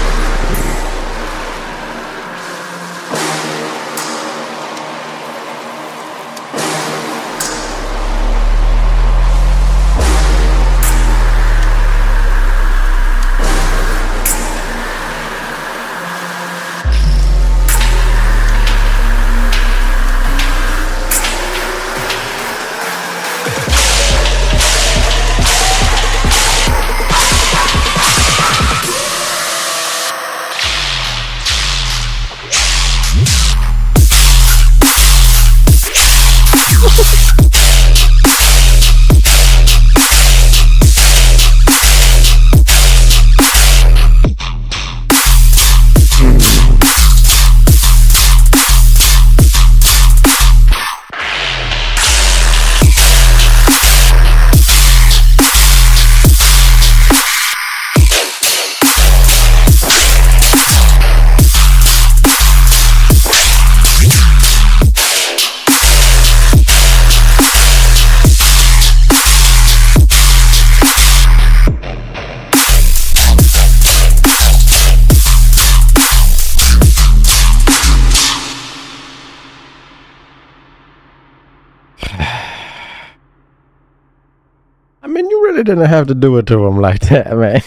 mean, you really didn't have to do it to him like that, man.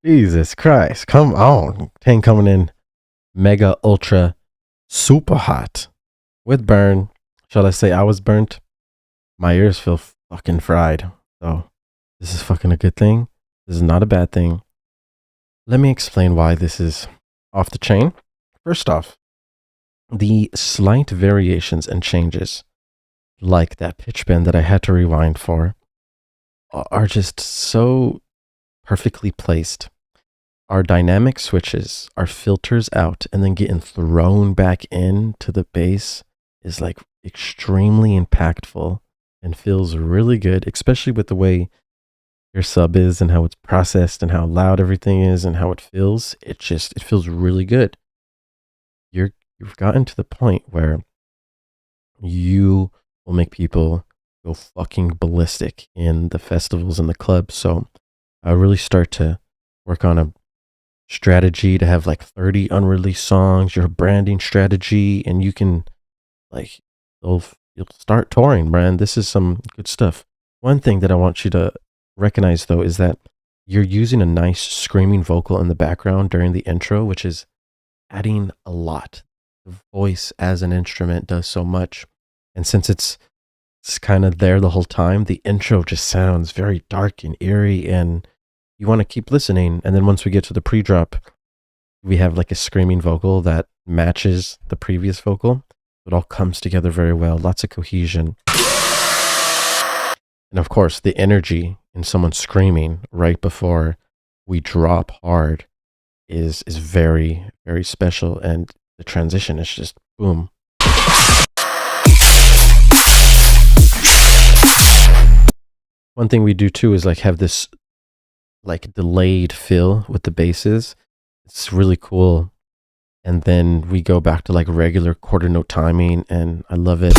Jesus Christ, come on. Tang coming in mega ultra super hot with burn. Shall I say I was burnt? My ears feel fucking fried. So this is fucking a good thing. This is not a bad thing. Let me explain why this is off the chain. First off, the slight variations and changes, like that pitch bend that I had to rewind for, are just so perfectly placed. Our dynamic switches, our filters out, and then getting thrown back into the bass is like extremely impactful and feels really good, especially with the way your sub is and how it's processed and how loud everything is and how it feels. It feels really good. You've gotten to the point where you will make people go fucking ballistic in the festivals and the clubs. So I really start to work on a strategy to have like 30 unreleased songs, your branding strategy, and you can like you'll start touring, man. This is some good stuff. One thing that I want you to recognize though is that you're using a nice screaming vocal in the background during the intro, which is adding a lot. The voice as an instrument does so much, and since it's kind of there the whole time, the intro just sounds very dark and eerie, and you want to keep listening. And then once we get to the pre-drop, we have like a screaming vocal that matches the previous vocal. It all comes together very well. Lots of cohesion. And of course, the energy in someone screaming right before we drop hard is very, very special. And the transition is just boom. One thing we do too is like have this like delayed fill with the basses. It's really cool. And then we go back to like regular quarter note timing, and I love it.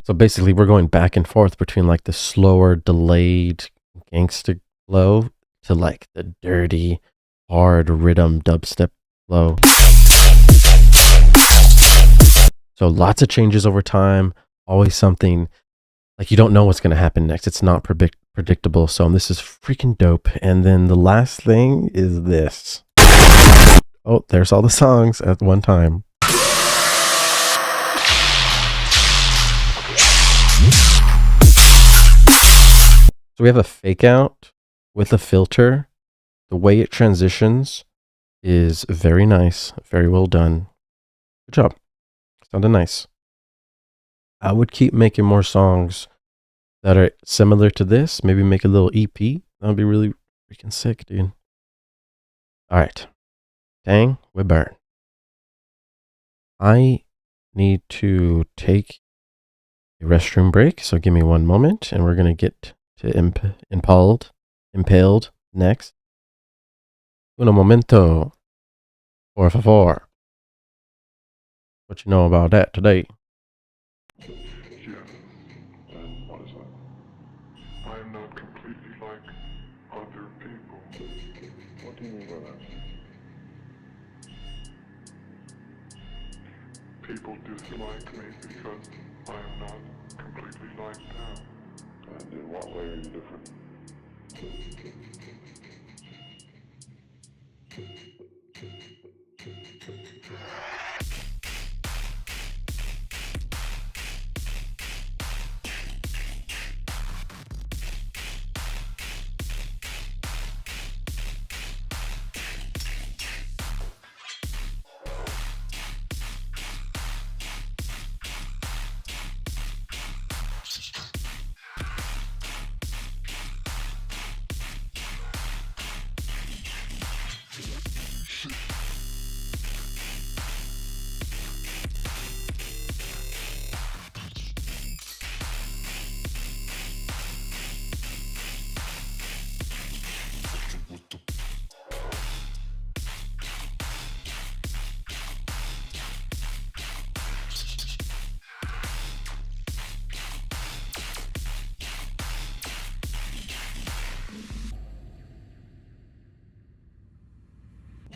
So basically we're going back and forth between like the slower delayed gangsta flow to like the dirty hard rhythm dubstep flow. So lots of changes over time, always something like you don't know what's going to happen next. It's not predictable. So this is freaking dope. And then the last thing is this. Oh, there's all the songs at one time. So we have a fake out with a filter. The way it transitions is very nice. Very well done. Good job. Sounded nice. I would keep making more songs that are similar to this. Maybe make a little EP. That would be really freaking sick, dude. All right. Dang, we burn. I need to take a restroom break. So give me one moment and we're going to get to impaled next. Un momento. Por favor. What you know about that today? Yes. And what is that? I am not completely like other people. What do you mean by that? People dislike me because I am not completely like them. And in what way are you different?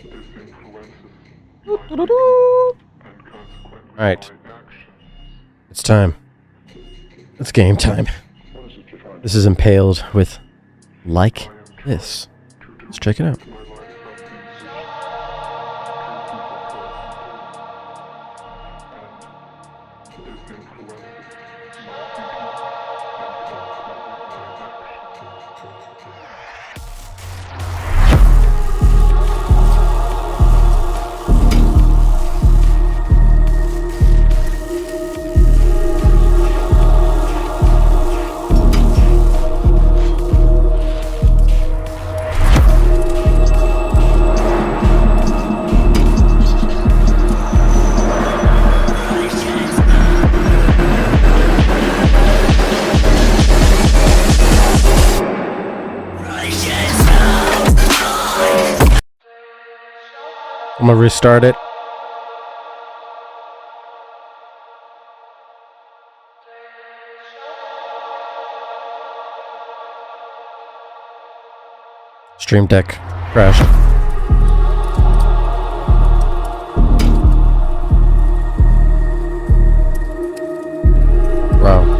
This influences my thinking and consequently All right. my actions. It's time. It's game time. What is it you're trying to This is Impaled with Like This. Let's check it out. I'm gonna restart it. Stream Deck crashed. Wow.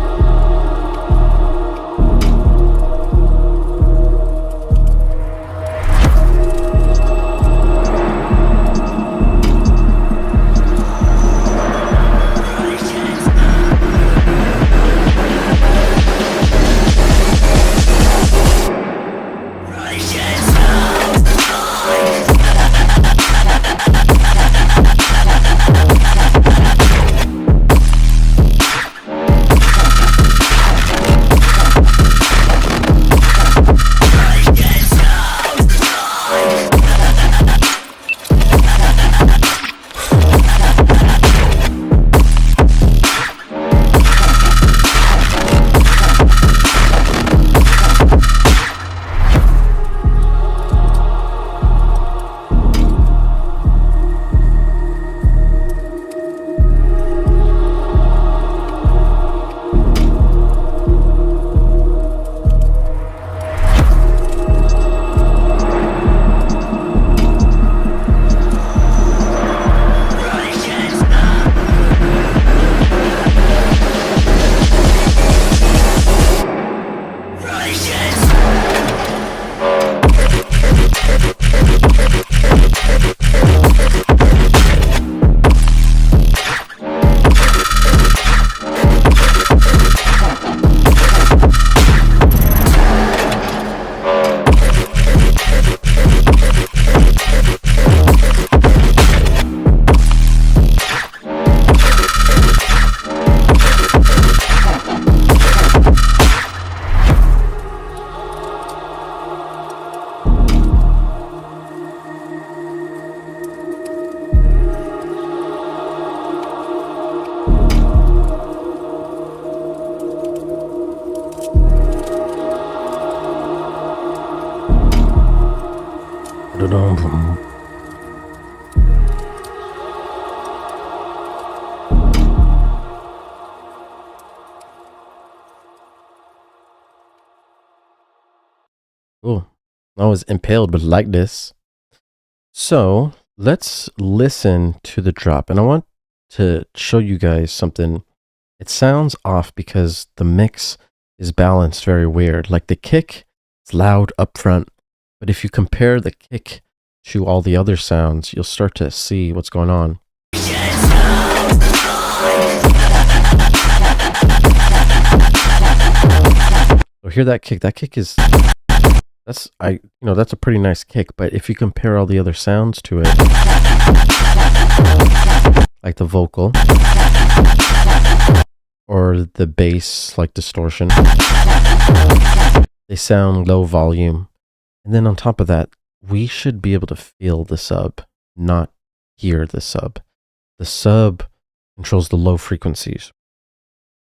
Cool. I was impaled with Like This. So let's listen to the drop. And I want to show you guys something. It sounds off because the mix is balanced very weird. Like the kick is loud up front, but if you compare the kick to all the other sounds, you'll start to see what's going on. So hear that kick. That kick is that's a pretty nice kick, but if you compare all the other sounds to it, like the vocal or the bass, like distortion, they sound low volume. And then on top of that, we should be able to feel the sub, not hear the sub. The sub controls the low frequencies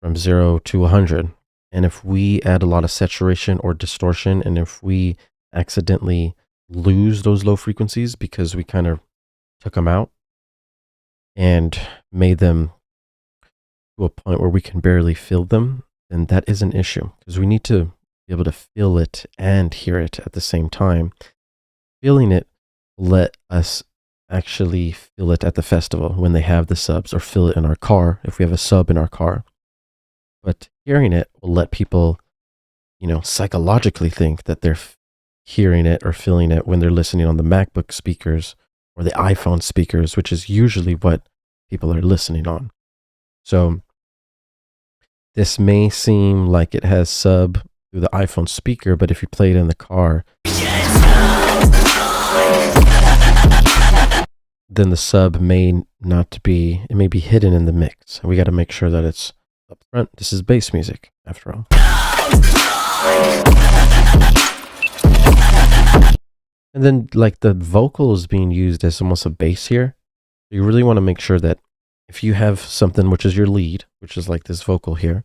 from 0 to 100. And if we add a lot of saturation or distortion, and if we accidentally lose those low frequencies because we kind of took them out and made them to a point where we can barely feel them, then that is an issue, because we need to be able to feel it and hear it at the same time. Feeling it will let us actually feel it at the festival when they have the subs, or feel it in our car if we have a sub in our car. but hearing it will let people, psychologically think that they're hearing it or feeling it when they're listening on the MacBook speakers or the iPhone speakers, which is usually what people are listening on. So this may seem like it has sub through the iPhone speaker, but if you play it in the car, then the sub may not be, it may be hidden in the mix. We got to make sure that it's up front. This is bass music, after all. And then like the vocal is being used as almost a bass here. You really want to make sure that if you have something which is your lead, which is like this vocal here,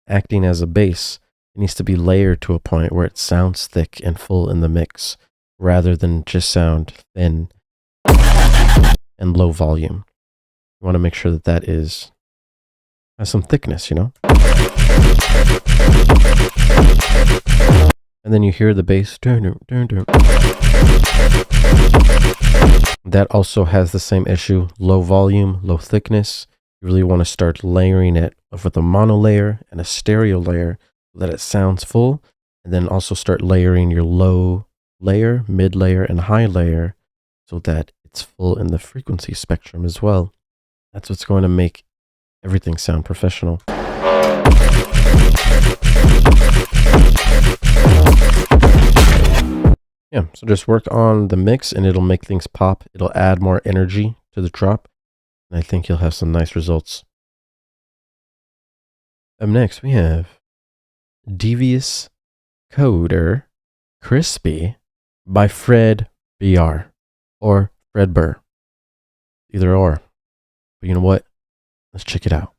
acting as a bass, it needs to be layered to a point where it sounds thick and full in the mix, rather than just sound thin and low volume. You want to make sure that that has some thickness, And then you hear the bass. That also has the same issue, low volume, low thickness. You really want to start layering it with a mono layer and a stereo layer so that it sounds full, and then also start layering your low layer, mid layer, and high layer so that it's full in the frequency spectrum as well. That's what's going to make everything sound professional. Yeah, so just work on the mix and it'll make things pop. It'll add more energy to the drop, and I think you'll have some nice results. Up next, we have Devious Coder Crispy by Fred BR or Fred Burr. Either or. But you know what? Let's check it out.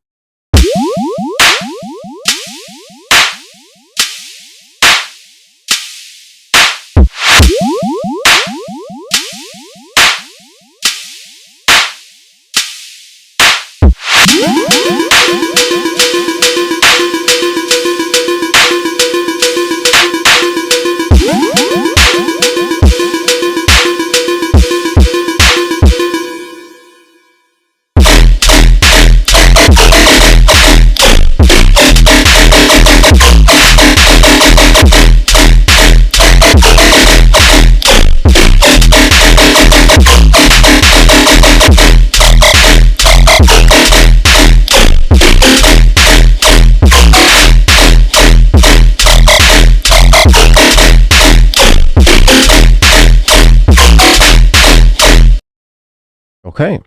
Okay,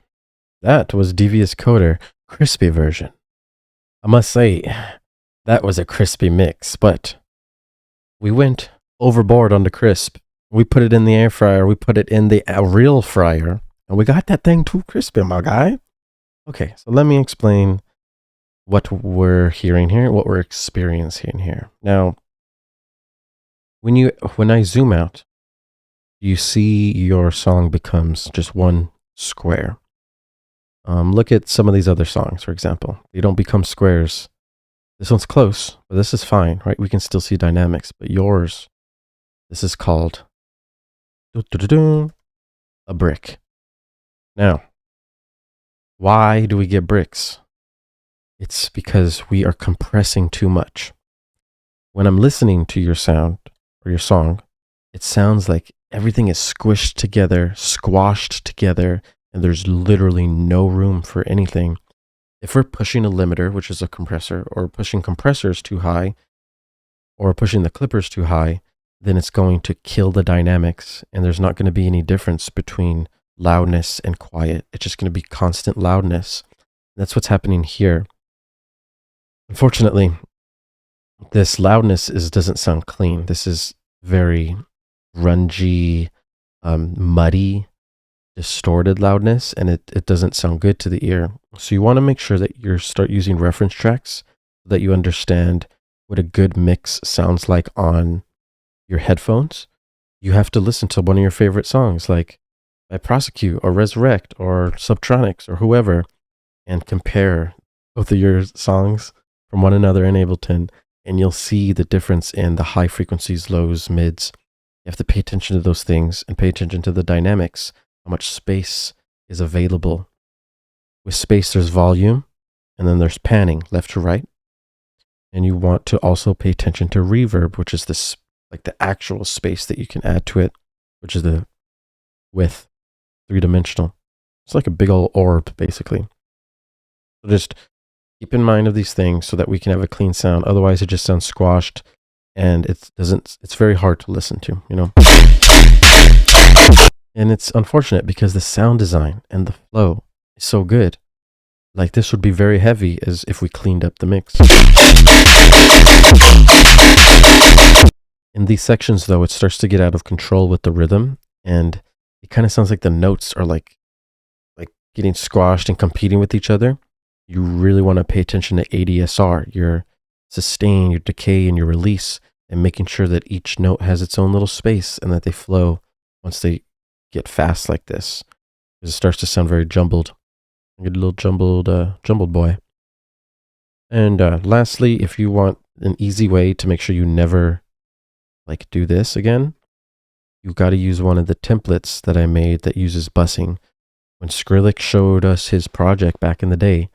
that was Devious Coder crispy version. I must say, that was a crispy mix, but we went overboard on the crisp. We put it in the air fryer, we put it in the real fryer, and we got that thing too crispy, my guy. Okay, so let me explain what we're hearing here, what we're experiencing here. Now, when I zoom out, you see your song becomes just one square. Look at some of these other songs, for example. They don't become squares. This one's close, but this is fine, right? We can still see dynamics, but yours, this is called a brick. Now, why do we get bricks? It's because we are compressing too much. When I'm listening to your sound or your song, it sounds like everything is squished together, squashed together, and there's literally no room for anything. If we're pushing a limiter, which is a compressor, or pushing compressors too high, or pushing the clippers too high, then it's going to kill the dynamics, and there's not going to be any difference between loudness and quiet. It's just going to be constant loudness. That's what's happening here. Unfortunately, this loudness doesn't sound clean. This is very grungy, muddy, distorted loudness, and it doesn't sound good to the ear. So you want to make sure that you start using reference tracks so that you understand what a good mix sounds like on your headphones. You have to listen to one of your favorite songs, like by Prosecute or Resurrect or Subtronics or whoever, and compare both of your songs from one another in Ableton, and you'll see the difference in the high frequencies, lows, mids. You have to pay attention to those things and pay attention to the dynamics, how much space is available. With space, there's volume, and then there's panning left to right. And you want to also pay attention to reverb, which is this like the actual space that you can add to it, which is the width, 3-dimensional. It's like a big old orb, basically. So just keep in mind of these things so that we can have a clean sound. Otherwise, it just sounds squashed, and it's very hard to listen to, you know. And it's unfortunate because the sound design and the flow is so good. Like, this would be very heavy as if we cleaned up the mix. In these sections, though, it starts to get out of control with the rhythm, and it kind of sounds like the notes are like getting squashed and competing with each other. You really want to pay attention to ADSR, your sustain, your decay, and your release, and making sure that each note has its own little space and that they flow once they get fast like this. Because it starts to sound very jumbled. You get a little jumbled boy. And lastly, if you want an easy way to make sure you never like do this again, you got to use one of the templates that I made that uses busing. When Skrillex showed us his project back in the day,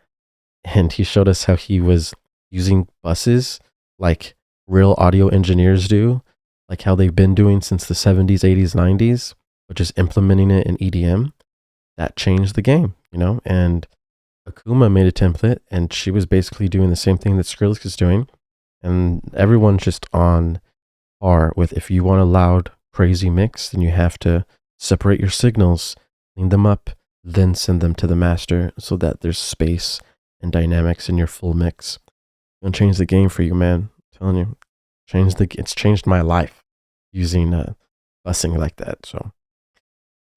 and he showed us how he was using buses like real audio engineers do, like how they've been doing since the 70s, 80s, 90s, which is implementing it in EDM, that changed the game, you know? And Akuma made a template, and she was basically doing the same thing that Skrillex is doing. And everyone's just on par with, if you want a loud, crazy mix, then you have to separate your signals, clean them up, then send them to the master so that there's space and dynamics in your full mix. It's gonna change the game for you, man. I'm telling you, it's changed my life using busing like that. So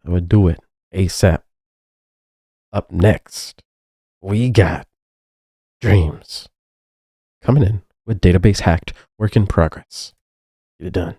I would do it ASAP. Up next, we got Dreams coming in with Database Hacked, work in progress. Get it done.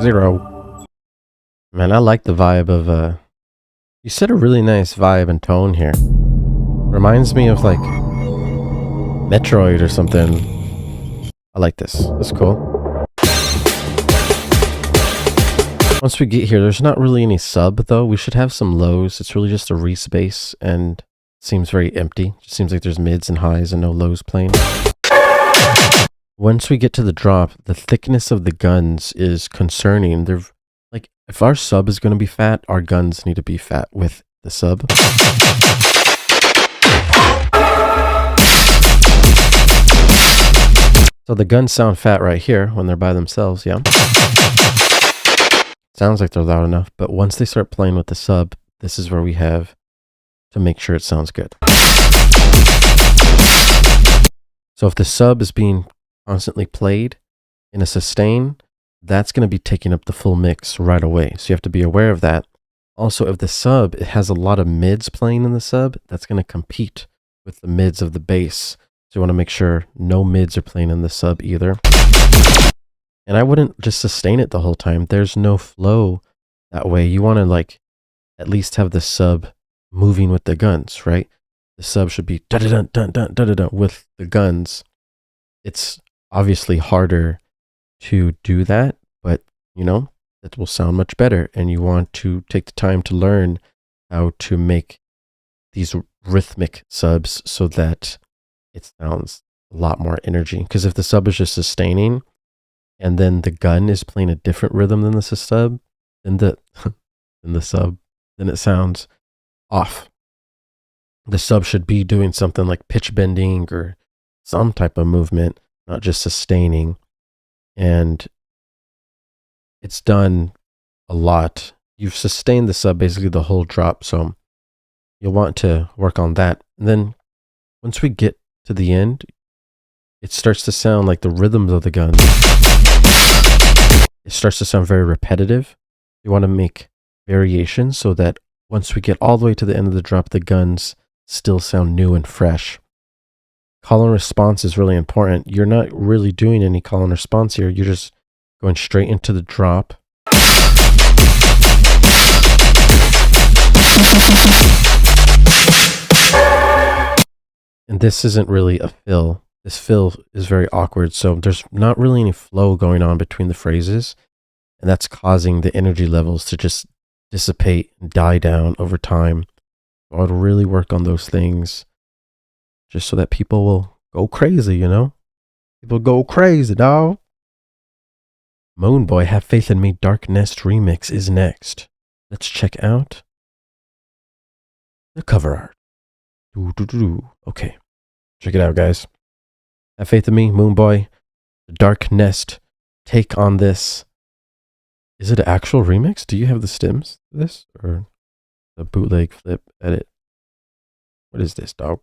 0. Man, I like the vibe of, you set a really nice vibe and tone here. Reminds me of, like, Metroid or something. I like this. That's cool. Once we get here, there's not really any sub, though. We should have some lows. It's really just a re-space, and it seems very empty. Just seems like there's mids and highs and no lows playing. Once we get to the drop, the thickness of the guns is concerning. They're like, if our sub is going to be fat, our guns need to be fat with the sub. So the guns sound fat right here when they're by themselves, yeah. Sounds like they're loud enough, but once they start playing with the sub, this is where we have to make sure it sounds good. So if the sub is being constantly played in a sustain, that's going to be taking up the full mix right away. So you have to be aware of that. Also, if the sub, it has a lot of mids playing in the sub, that's going to compete with the mids of the bass. So you want to make sure no mids are playing in the sub either. And I wouldn't just sustain it the whole time. There's no flow that way. You want to like at least have the sub moving with the guns, right? The sub should be da-da-dun-dun-dun-dun-dun with the guns. It's obviously harder to do that, but you know, it will sound much better. And you want to take the time to learn how to make these rhythmic subs so that it sounds a lot more energy. Because if the sub is just sustaining and then the gun is playing a different rhythm than the sub, then then it sounds off. The sub should be doing something like pitch bending or some type of movement, not just sustaining. And it's done a lot. You've sustained the sub basically the whole drop, so you'll want to work on that. And then once we get to the end, it starts to sound like the rhythms of the gun. It starts to sound very repetitive. You want to make variations so that once we get all the way to the end of the drop, the guns still sound new and fresh. Call and response is really important. You're not really doing any call and response here. You're just going straight into the drop. And this isn't really a fill. This fill is very awkward. So there's not really any flow going on between the phrases. And that's causing the energy levels to just dissipate and die down over time. So I would really work on those things just so that people will go crazy, you know? People go crazy, dog. Moonboy, Have Faith in Me Dark Nest remix is next. Let's check out the cover art. Okay, check it out, guys. Have Faith in Me, Moonboy, the Dark Nest take on this. Is it an actual remix? Do you have the stems for this? Or the bootleg flip edit? What is this, dog?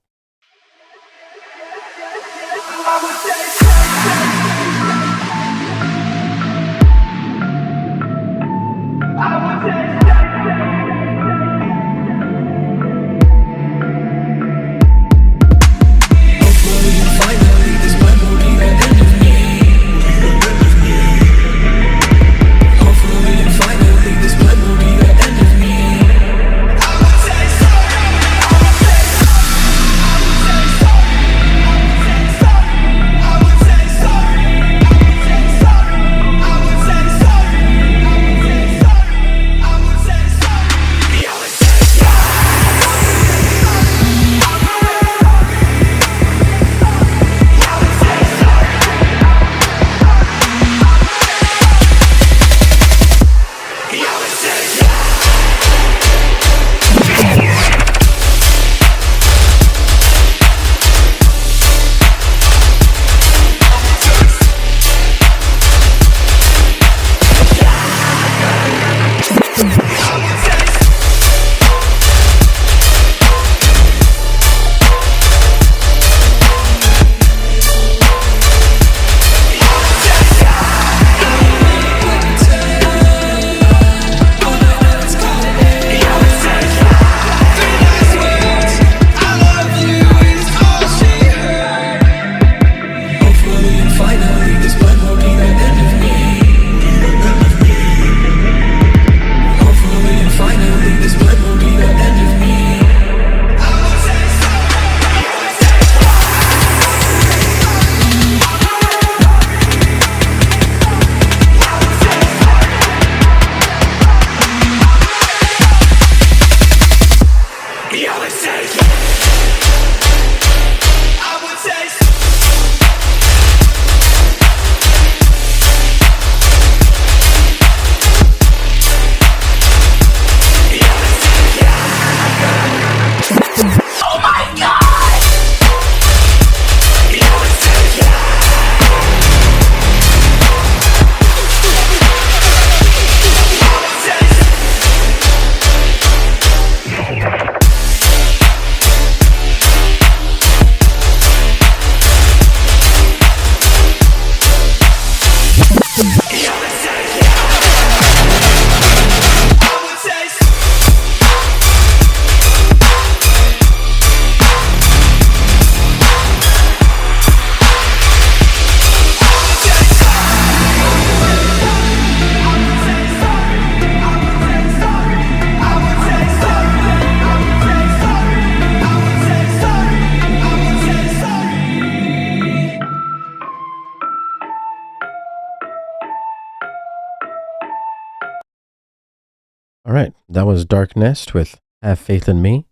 All right, that was Dark Nest with Have Faith in Me,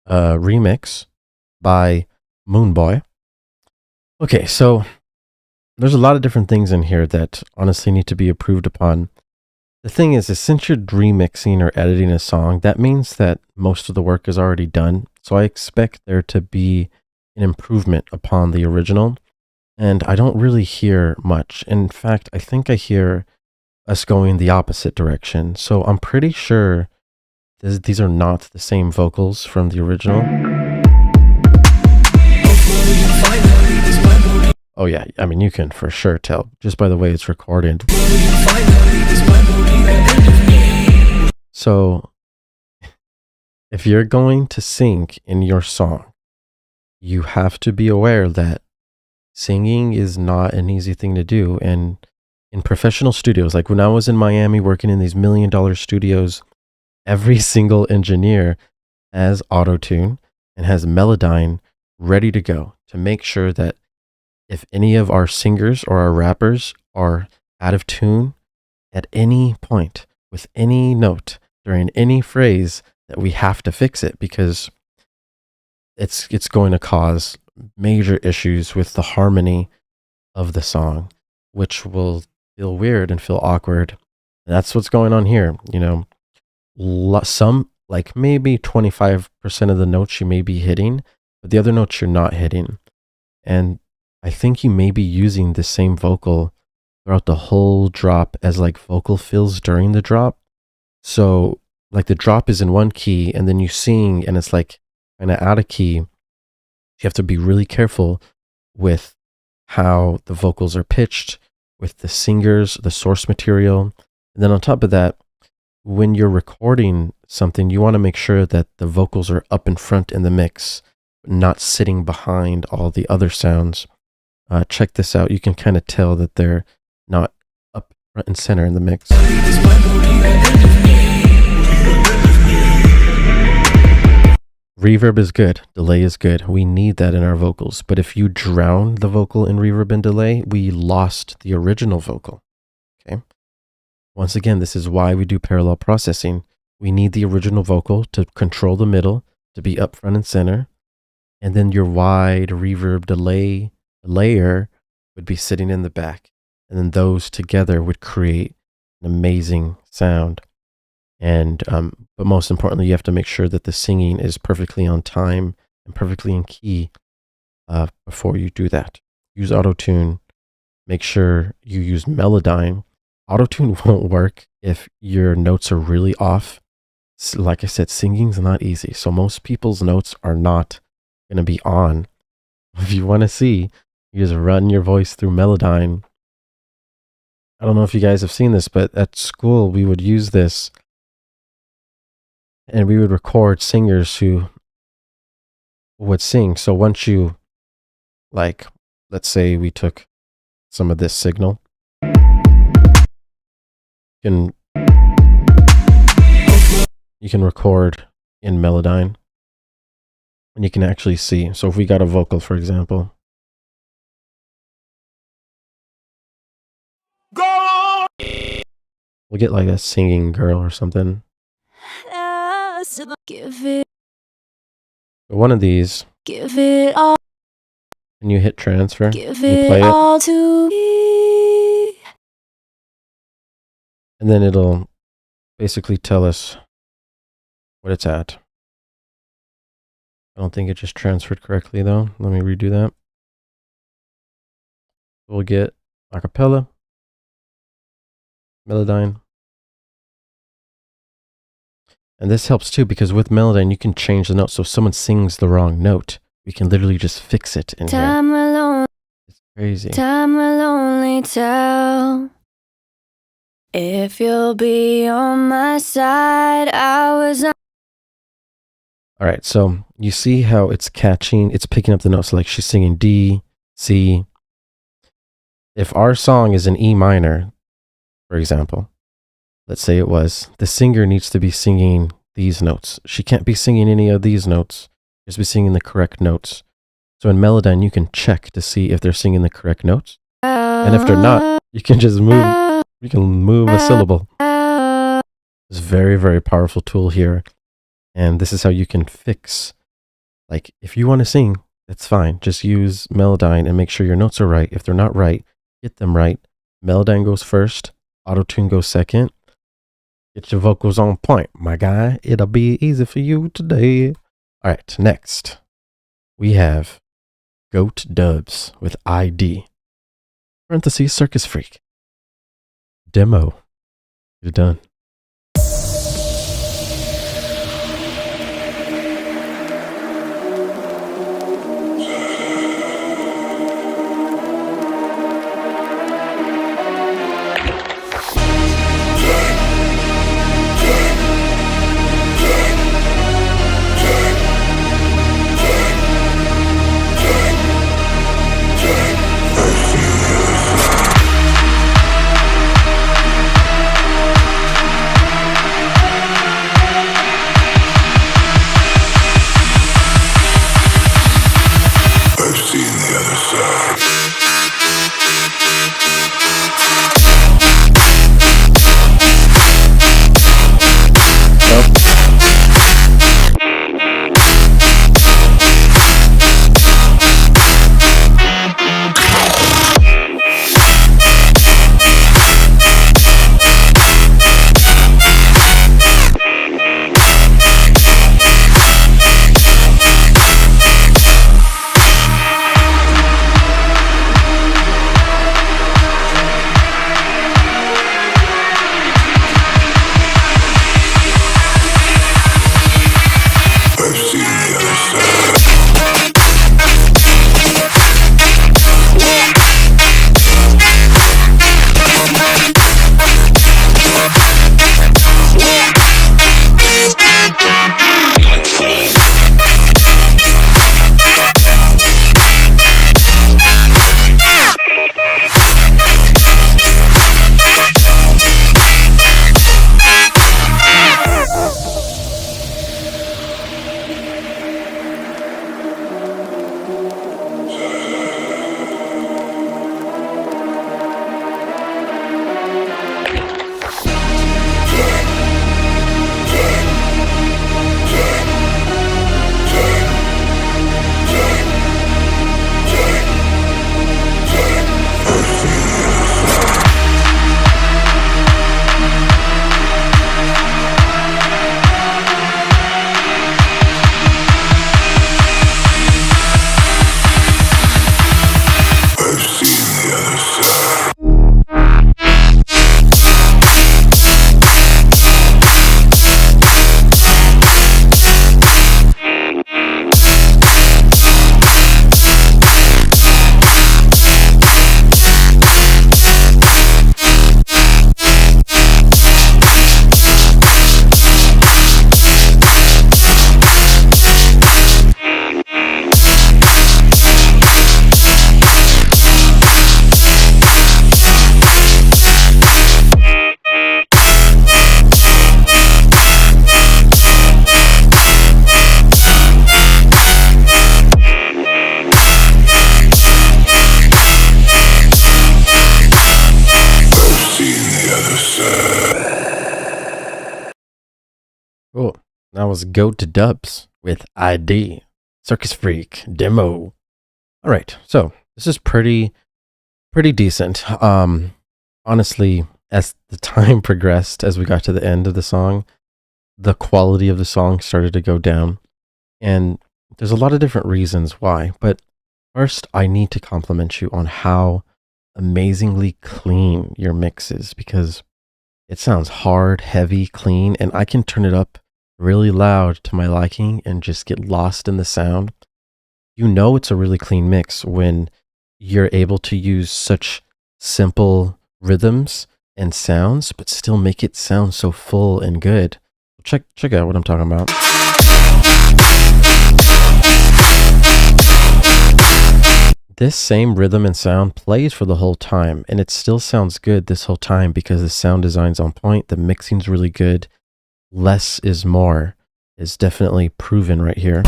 a remix by Moonboy. Okay, so there's a lot of different things in here that honestly need to be approved upon. The thing is since you're remixing or editing a song, that means that most of the work is already done. So I expect there to be an improvement upon the original. And I don't really hear much. In fact, I think I hear us going the opposite direction. So I'm pretty sure these are not the same vocals from the original. Oh yeah, I mean, you can for sure tell just by the way it's recorded. So if you're going to sing in your song, you have to be aware that singing is not an easy thing to do. And in professional studios, like when I was in Miami working in these $1 million studios, every single engineer has auto-tune and has Melodyne ready to go to make sure that if any of our singers or our rappers are out of tune at any point with any note during any phrase, that we have to fix it, because it's going to cause major issues with the harmony of the song, which will feel weird and feel awkward. And that's what's going on here. You know, some, like maybe 25% of the notes you may be hitting, but the other notes you're not hitting. And I think you may be using the same vocal throughout the whole drop as like vocal fills during the drop. So like the drop is in one key and then you sing and it's like kind of out of key. You have to be really careful with how the vocals are pitched, with the singers, the source material. And then on top of that, when you're recording something, you want to make sure that the vocals are up in front in the mix, not sitting behind all the other sounds. Check this out. You can kind of tell that they're not up front and center in the mix. Reverb is good. Delay is good. We need that in our vocals. But if you drown the vocal in reverb and delay, we lost the original vocal. Okay. Once again, this is why we do parallel processing. We need the original vocal to control the middle, to be up front and center. And then your wide reverb delay layer would be sitting in the back, and then those together would create an amazing sound. And but most importantly, you have to make sure that the singing is perfectly on time and perfectly in key before you do that. Use auto-tune. Make sure you use Melodyne. Auto-tune won't work if your notes are really off. Like I said, singing's not easy, so most people's notes are not going to be on. If you want to see, you just run your voice through Melodyne. I don't know if you guys have seen this, but at school we would use this and we would record singers who would sing. So once you, like, let's say we took some of this signal, you can record in Melodyne and you can actually see. So if we got a vocal, for example, we'll get like a singing girl or something. One of these, give it all, and you hit transfer, give you play it all it, to me. and then it'll basically tell us what it's at. I don't think it just transferred correctly though. Let me redo that. We'll get acapella, Melodyne. And this helps too, because with Melodyne, you can change the note. So if someone sings the wrong note, we can literally just fix it in here. It's crazy. Time will only tell if you'll be on my side. I was on. All right, so you see how it's catching, it's picking up the notes. Like she's singing D, C. If our song is in E minor, for example, let's say it was, the singer needs to be singing these notes. She can't be singing any of these notes. She has to be singing the correct notes. So in Melodyne, you can check to see if they're singing the correct notes. And if they're not, you can just move, you can move a syllable. It's a very, very powerful tool here. And this is how you can fix, like, if you want to sing, that's fine. Just use Melodyne and make sure your notes are right. If they're not right, get them right. Melodyne goes first, auto-tune goes second. Get your vocals on point, my guy. It'll be easy for you today. All right, next we have Goat Dubs with ID. Parentheses, Circus Freak. Demo. Get it done. Cool. That was Go to Dubs with ID. Circus Freak demo. All right. So this is pretty decent. Honestly, as the time progressed, as we got to the end of the song, the quality of the song started to go down. And there's a lot of different reasons why. But first, I need to compliment you on how amazingly clean your mix is, because it sounds hard, heavy, clean, and I can turn it up really loud to my liking and just get lost in the sound. You know it's a really clean mix when you're able to use such simple rhythms and sounds, but still make it sound so full and good. Check out what I'm talking about. This same rhythm and sound plays for the whole time, and it still sounds good this whole time because the sound design's on point, the mixing's really good. Less is more is definitely proven right here.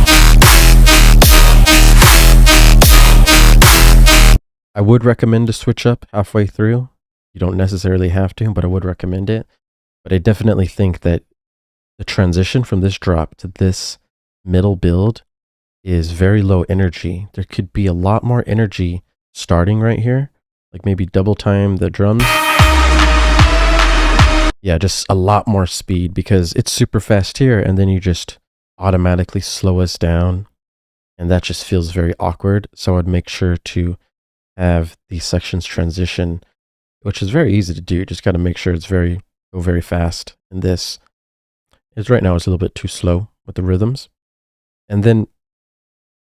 I would recommend to switch up halfway through. You don't necessarily have to, but I would recommend it. But I definitely think that the transition from this drop to this middle build is very low energy. There could be a lot more energy starting right here, like maybe double time the drums. Yeah, just a lot more speed because it's super fast here, and then you just automatically slow us down, and that just feels very awkward. So I'd make sure to have these sections transition, which is very easy to do. Just got to make sure it's go very fast. And this is right now, it's a little bit too slow with the rhythms. And then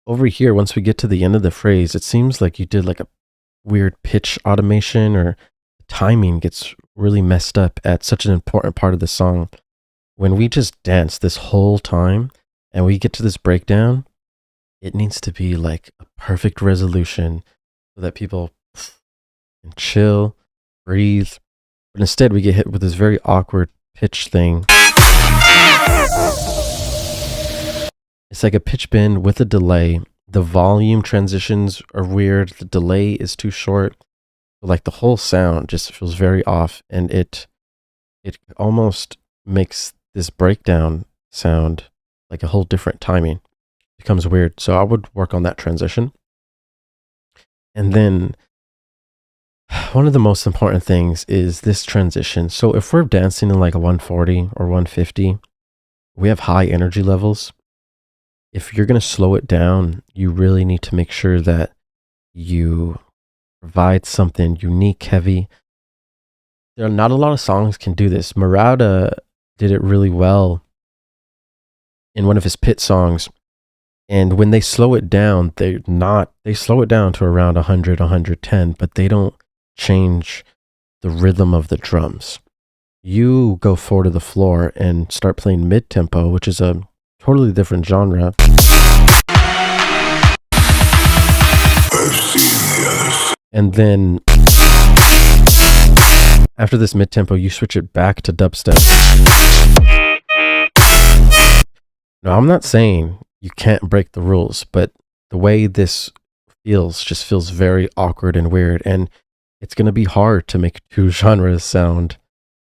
over here, once we get to the end of the phrase, it seems like you did like a weird pitch automation, or the timing gets really messed up at such an important part of the song. When we just dance this whole time and we get to this breakdown, it needs to be like a perfect resolution so that people can chill, breathe. But instead we get hit with this very awkward pitch thing. It's like a pitch bend with a delay. The volume transitions are weird. The delay is too short. Like the whole sound just feels very off, and it almost makes this breakdown sound like a whole different timing. It becomes weird. So I would work on that transition. And then one of the most important things is this transition. So if we're dancing in like a 140 or 150, we have high energy levels. If you're going to slow it down, you really need to make sure that you provide something unique, heavy. There are not a lot of songs can do this. Murata did it really well in one of his pit songs. And when they slow it down, they slow it down to around 100, 110, but they don't change the rhythm of the drums. You go 4 to the floor and start playing mid-tempo, which is a totally different genre. And then after this mid-tempo, you switch it back to dubstep. Now, I'm not saying you can't break the rules, but the way this feels just feels very awkward and weird, and it's going to be hard to make two genres sound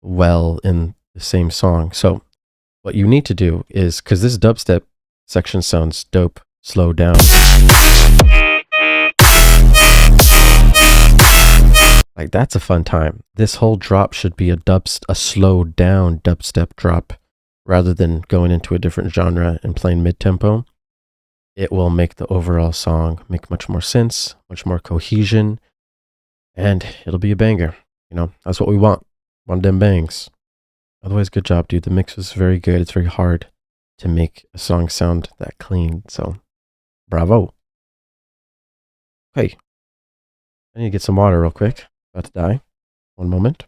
well in the same song. So what you need to do is, because this dubstep section sounds dope, slow down. Like, that's a fun time. This whole drop should be a slowed down dubstep drop rather than going into a different genre and playing mid-tempo. It will make the overall song make much more sense, much more cohesion, and it'll be a banger. You know, that's what we want. One of them bangs. Otherwise, good job, dude. The mix was very good. It's very hard to make a song sound that clean. So, bravo. Okay. I need to get some water real quick. About to die. One moment.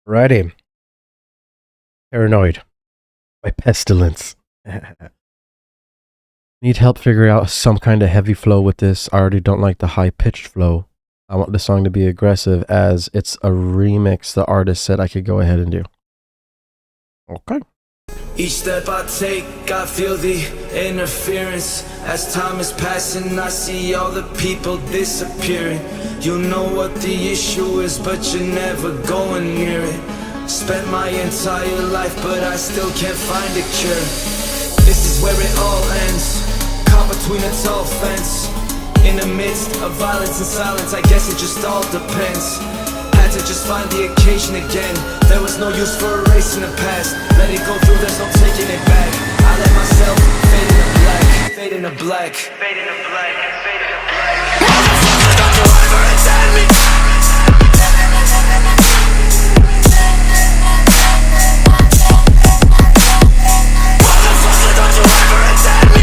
Righty. Paranoid by Pestilence. Need help figuring out some kind of heavy flow with this. I already don't like the high pitched flow. I want the song to be aggressive as it's a remix the artist said I could go ahead and do. Okay. Each step I take, I feel the interference. As time is passing, I see all the people disappearing. You know what the issue is, but you're never going near it. Spent my entire life, but I still can't find a cure. This is where it all ends, caught between a tall fence. In the midst of violence and silence, I guess it just all depends. Had to just find the occasion again. There was no use for erasing the past. Let it go through, there's no taking it back. I let myself fade into black, fade into black, fade into black, fade into black. Don't you ever attend me. Don't you ever attend me.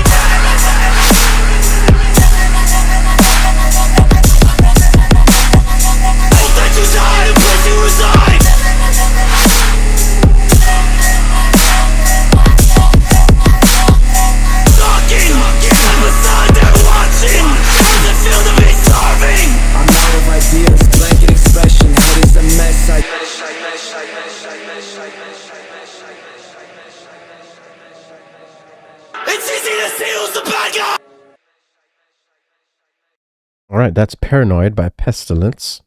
All right, that's Paranoid by Pestilence.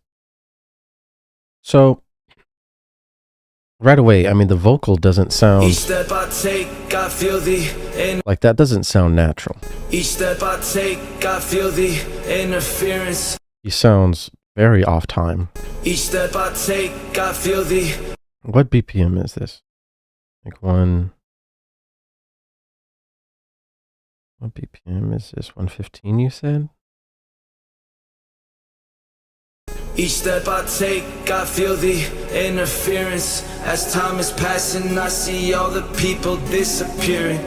So, right away, I mean, the vocal doesn't sound Each step I take, I feel the like that doesn't sound natural. Each step I take, I feel the interference. He sounds very off time. Each step I take, I feel the What BPM is this? Like what BPM is this? 115 you said? Each step I take, I feel the interference. As time is passing, I see all the people disappearing.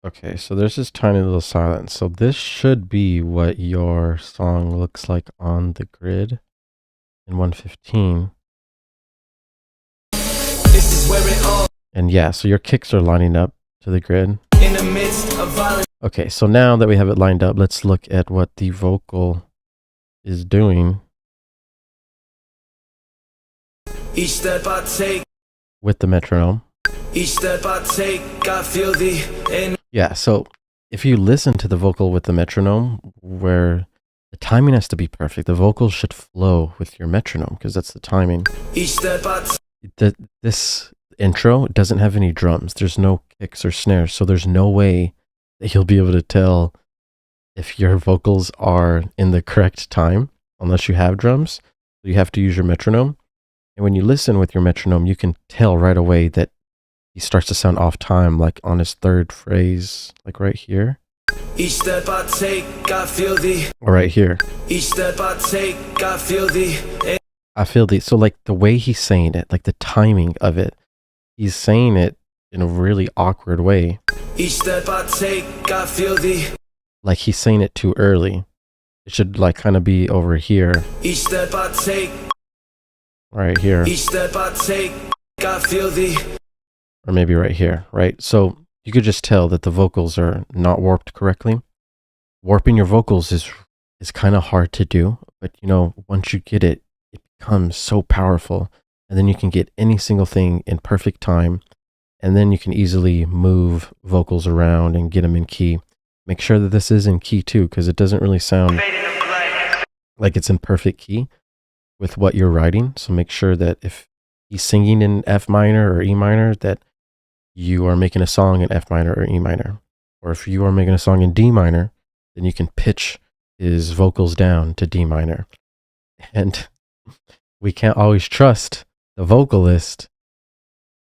Okay, so there's this tiny little silence. So this should be what your song looks like on the grid in 115. This is where it all And yeah, so your kicks are lining up to the grid. in the midst of violence. Okay, so now that we have it lined up, let's look at what the vocal is doing Each step I take, with the metronome. each step I take, I feel the Yeah, so if you listen to the vocal with the metronome, where the timing has to be perfect, the vocals should flow with your metronome because that's the timing. Each step I This intro doesn't have any drums. There's no kicks or snares, so there's no way that you'll be able to tell if your vocals are in the correct time unless you have drums. You have to use your metronome. And when you listen with your metronome, you can tell right away that he starts to sound off time, like on his third phrase, like right here. Each step I take, I feel the Or right here. Each step I take, I feel the I feel the, so like the way he's saying it, like the timing of it, he's saying it in a really awkward way. Each step I take, I feel the Like he's saying it too early. It should like kind of be over here, Each step I take, right here, each step I take, I feel the or maybe right here, right? So you could just tell that the vocals are not warped correctly. Warping your vocals is kind of hard to do, but you know, once you get it, it becomes so powerful, and then you can get any single thing in perfect time, and then you can easily move vocals around and get them in key. Make sure that this is in key too, because it doesn't really sound like it's in perfect key with what you're writing. So make sure that if he's singing in F minor or E minor, that you are making a song in F minor or E minor. Or if you are making a song in D minor, then you can pitch his vocals down to D minor. And we can't always trust the vocalist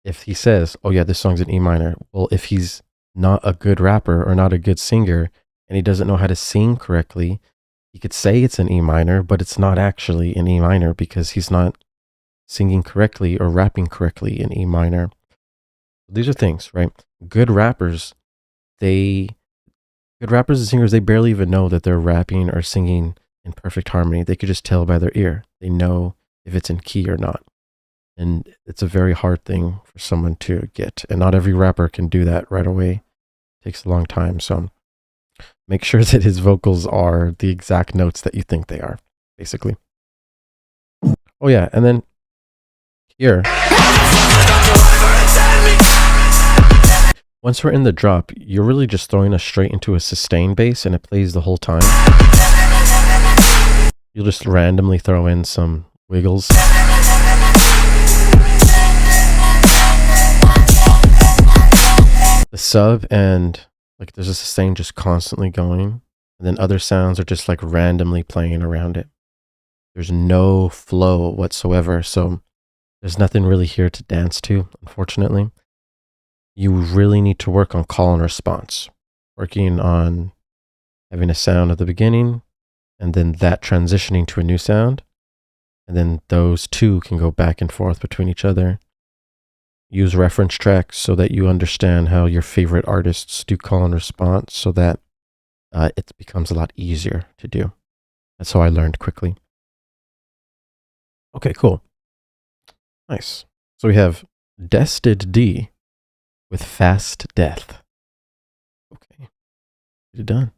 if he says, oh yeah, this song's in E minor. Well, if he's not a good rapper or not a good singer and he doesn't know how to sing correctly, he could say it's in E minor, but it's not actually in E minor because he's not singing correctly or rapping correctly in E minor. These are things, right? Good rappers and singers, they barely even know that they're rapping or singing in perfect harmony. They could just tell by their ear. They know if it's in key or not. And it's a very hard thing for someone to get. And not every rapper can do that right away. It takes a long time. So make sure that his vocals are the exact notes that you think they are, basically. Oh yeah, and then here, once we're in the drop, you're really just throwing us straight into a sustain bass and it plays the whole time. You'll just randomly throw in some wiggles. The sub and like there's a sustain just constantly going, and then other sounds are just like randomly playing around it. There's no flow whatsoever, so there's nothing really here to dance to, unfortunately. You really need to work on call and response, working on having a sound at the beginning and then that transitioning to a new sound, and then those two can go back and forth between each other. Use reference tracks so that you understand how your favorite artists do call and response so that it becomes a lot easier to do. That's how I learned quickly. Okay, cool. Nice. So we have Dested D with Fast Death. Okay, get it done.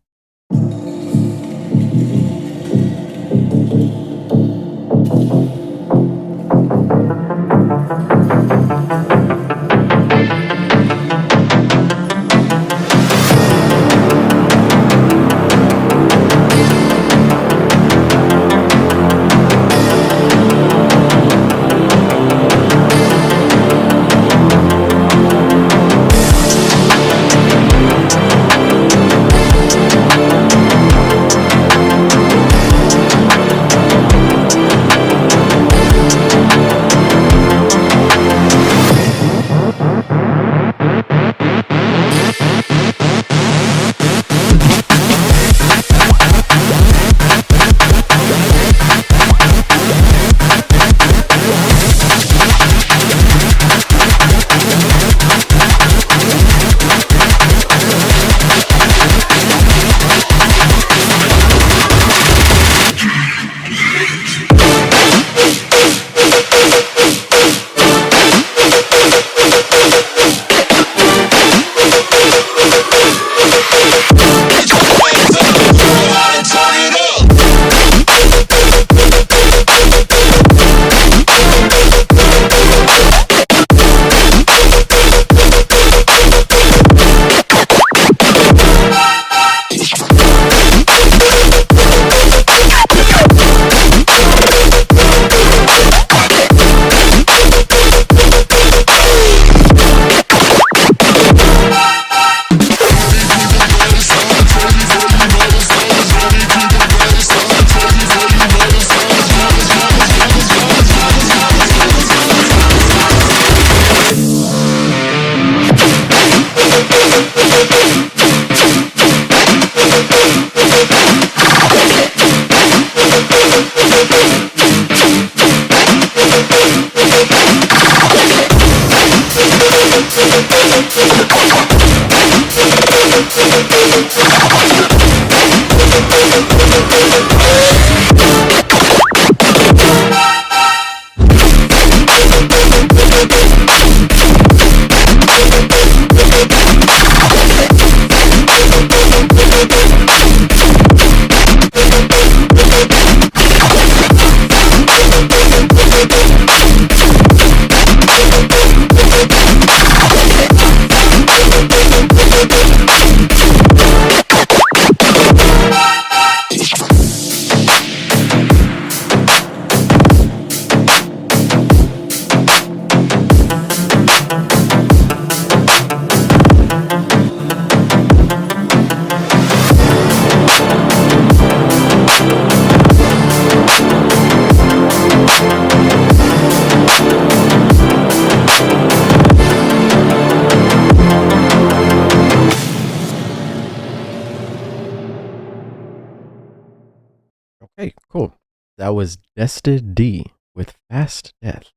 Okay, cool. That was Dested D with Fast Death.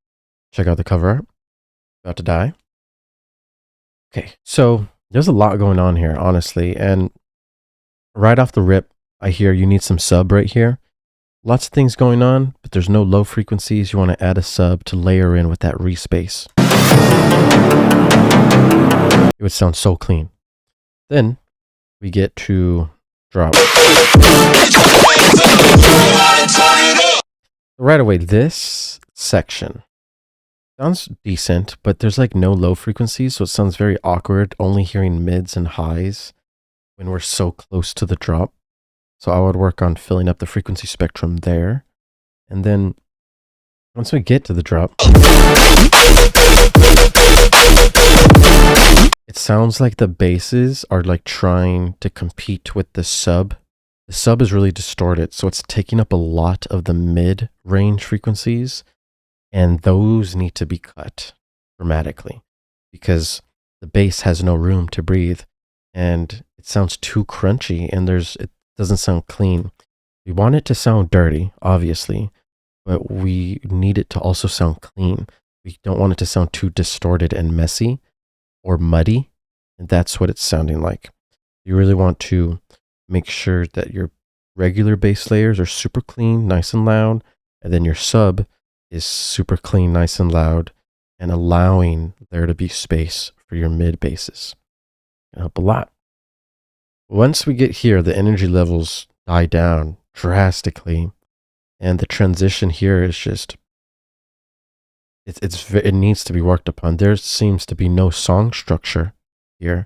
Check out the cover art. About to die. Okay, so there's a lot going on here, honestly. And right off the rip, I hear you need some sub right here. Lots of things going on, but there's no low frequencies. You want to add a sub to layer in with that respace. It would sound so clean. Then we get to drop. Right away, this section sounds decent, but there's like no low frequencies, so it sounds very awkward, only hearing mids and highs when we're so close to the drop. So I would work on filling up the frequency spectrum there. And then once we get to the drop, it sounds like the basses are like trying to compete with the sub. The sub is really distorted, so it's taking up a lot of the mid-range frequencies, and those need to be cut dramatically because the bass has no room to breathe, and it sounds too crunchy, and it doesn't sound clean. We want it to sound dirty, obviously, but we need it to also sound clean. We don't want it to sound too distorted and messy or muddy, and that's what it's sounding like. You really want to make sure that your regular bass layers are super clean, nice and loud, and then your sub is super clean, nice and loud, and allowing there to be space for your mid basses. Can help a lot. Once we get here, the energy levels die down drastically, and the transition here is just it needs to be worked upon. There seems to be no song structure here,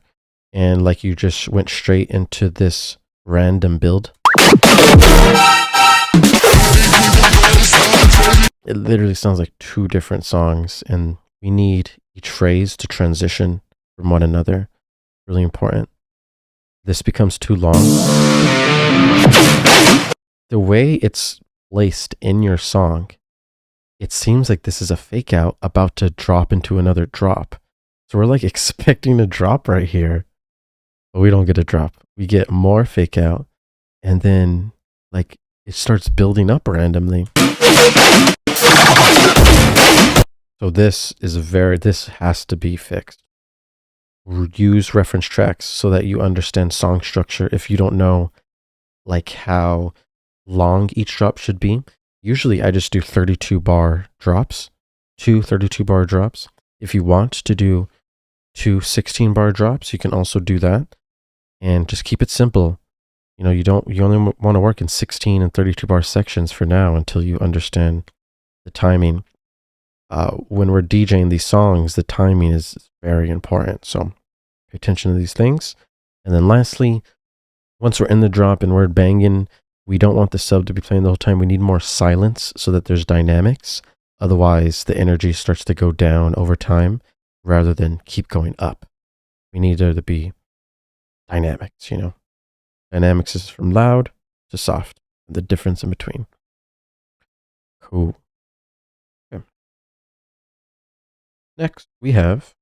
and like you just went straight into this random build. It literally sounds like two different songs, and we need each phrase to transition from one another. Really important. This becomes too long. The way it's placed in your song, it seems like this is a fake out about to drop into another drop. So we're like expecting a drop right here, but we don't get a drop. We get more fake out, and then like it starts building up randomly. So this has to be fixed. Use reference tracks so that you understand song structure. If you don't know like how long each drop should be, usually I just do 32 bar drops, 2 32 bar drops. If you want to do 2 16 bar drops, you can also do that. And just keep it simple. You know, you only want to work in 16 and 32 bar sections for now until you understand the timing. When we're DJing these songs, the timing is very important. So pay attention to these things. And then lastly, once we're in the drop and we're banging, we don't want the sub to be playing the whole time. We need more silence so that there's dynamics. Otherwise, the energy starts to go down over time rather than keep going up. We need there to be dynamics, you know. Dynamics is from loud to soft, the difference in between. Cool. Okay. Next, we have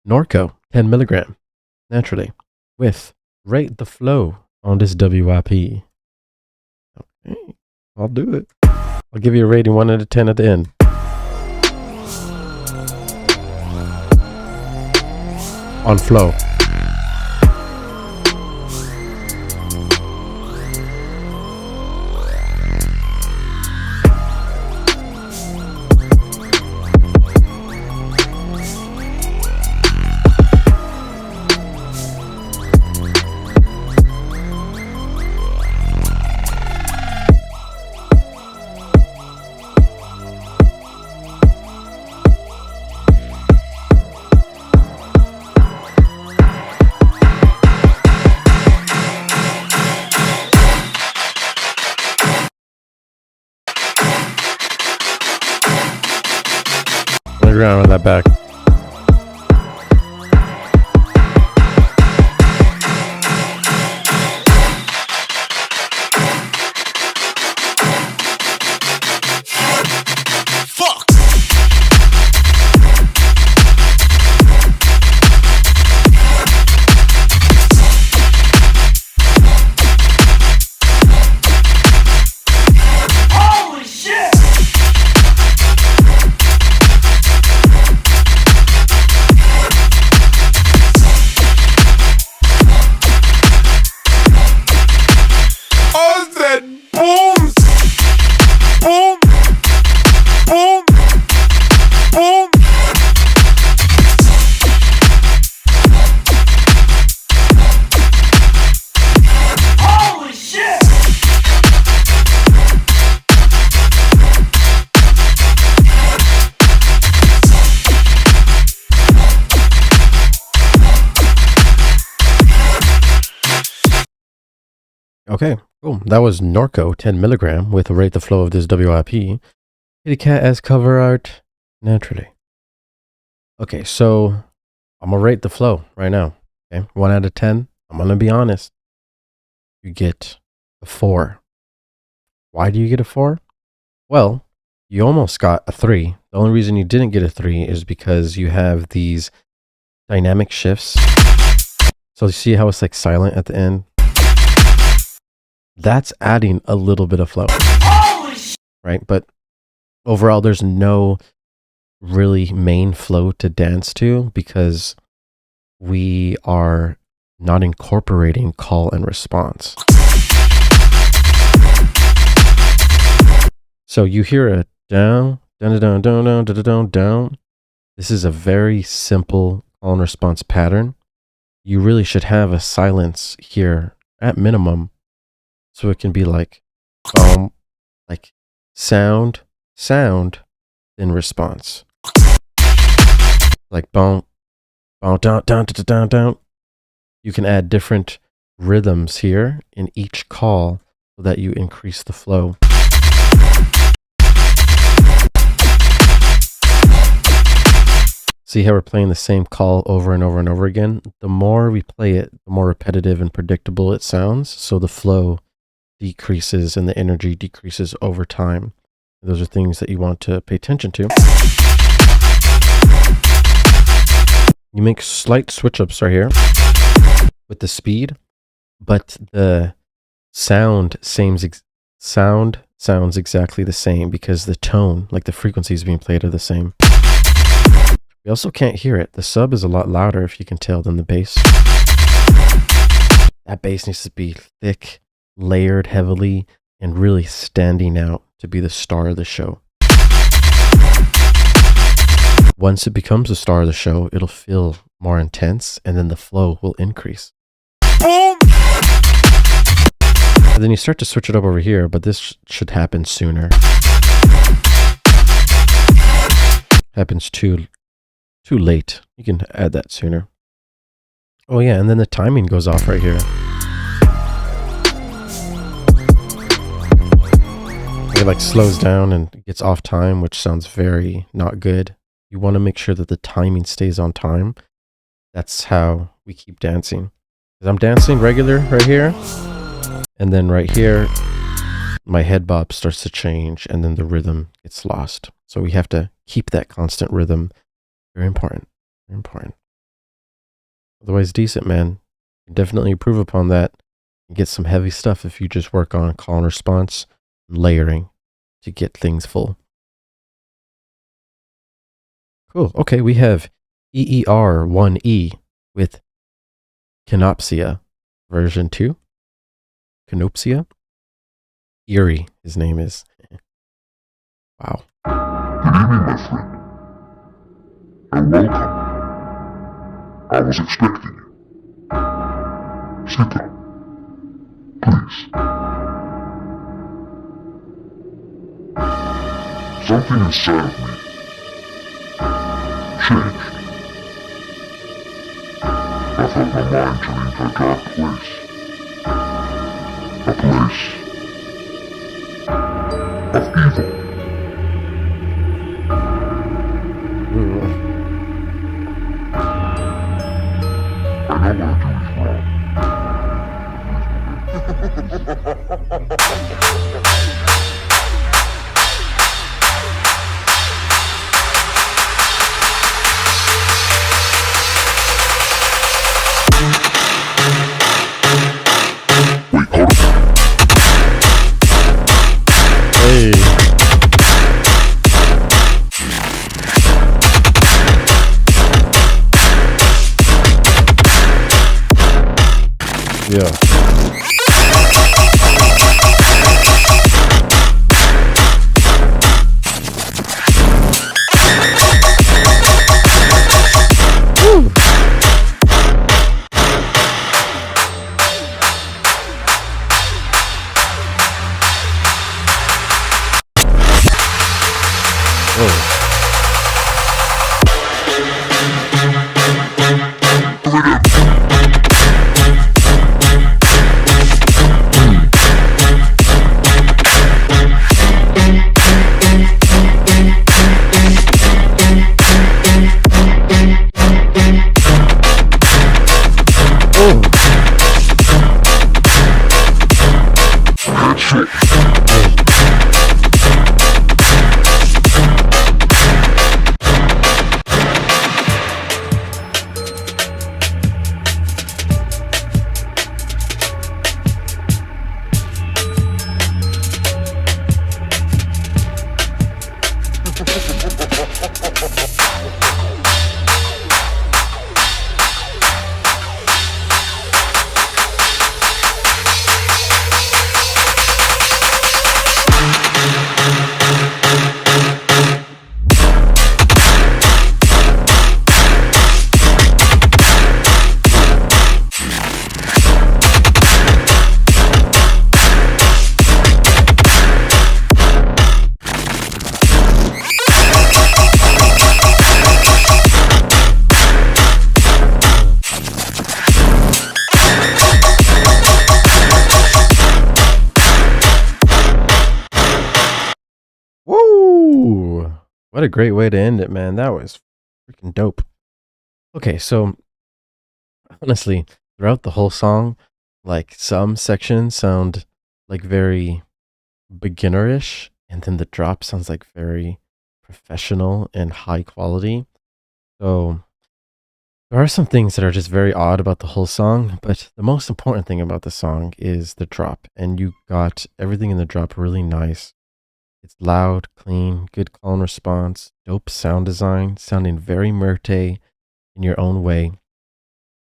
Norco, 10 milligram, naturally, with Rate the Flow on this WIP. Okay, I'll do it. I'll give you a rating 1 out of 10 at the end. On flow. Ground on that back. Fuck! Holy shit! Okay, cool. That was Norco 10 milligram with Rate the Flow of this WIP. Kitty Cat as cover art, naturally. Okay, so I'm gonna rate the flow right now. Okay, 1 out of 10. I'm gonna be honest. You get a 4. Why do you get a 4? Well, you almost got a 3. The only reason you didn't get a 3 is because you have these dynamic shifts. So you see how it's like silent at the end? That's adding a little bit of flow, right? But overall, there's no really main flow to dance to because we are not incorporating call and response. So you hear a down, down, down, down, down, down, down, down. This is a very simple call and response pattern. You really should have a silence here at minimum. So it can be like sound, then response. Like boom, boom, down, down, down, down, down. You can add different rhythms here in each call so that you increase the flow. See how we're playing the same call over and over and over again? The more we play it, the more repetitive and predictable it sounds. So the flow decreases and the energy decreases over time. Those are things that you want to pay attention to. You make slight switch ups right here with the speed, but the sound sounds exactly the same because the tone, like the frequencies being played, are the same. We also can't hear it. The sub is a lot louder, if you can tell, than the bass. That bass needs to be thick, layered heavily, and really standing out to be the star of the show. Once it becomes the star of the show, it'll feel more intense, and then the flow will increase. And then you start to switch it up over here, but this should happen sooner. Happens too late. You can add that sooner. Oh yeah, and then the timing goes off right here. It like slows down and gets off time, which sounds very not good. You want to make sure that the timing stays on time. That's how we keep dancing. Because I'm dancing regular right here, and then right here, my head bob starts to change, and then the rhythm gets lost. So we have to keep that constant rhythm. Very important. Very important. Otherwise, decent, man. You can definitely improve upon that and get some heavy stuff if you just work on call and response and layering to get things full. Cool. Okay, we have EER1E with Canopsia version 2. Canopsia? Eerie, his name is. Wow. Good evening, my friend. And welcome. I was expecting you. Sit down. Please. Something inside of me changed. I felt my mind turn into a dark place. A place of evil. I know what I do is wrong. Wait, hold on. Hey. Yeah. What a great way to end it, man. That was freaking dope. Okay, so honestly, throughout the whole song, like some sections sound like very beginnerish, and then the drop sounds like very professional and high quality. So there are some things that are just very odd about the whole song, but the most important thing about the song is the drop, and you got everything in the drop really nice. It's loud, clean, good call and response, dope sound design, sounding very Murte in your own way.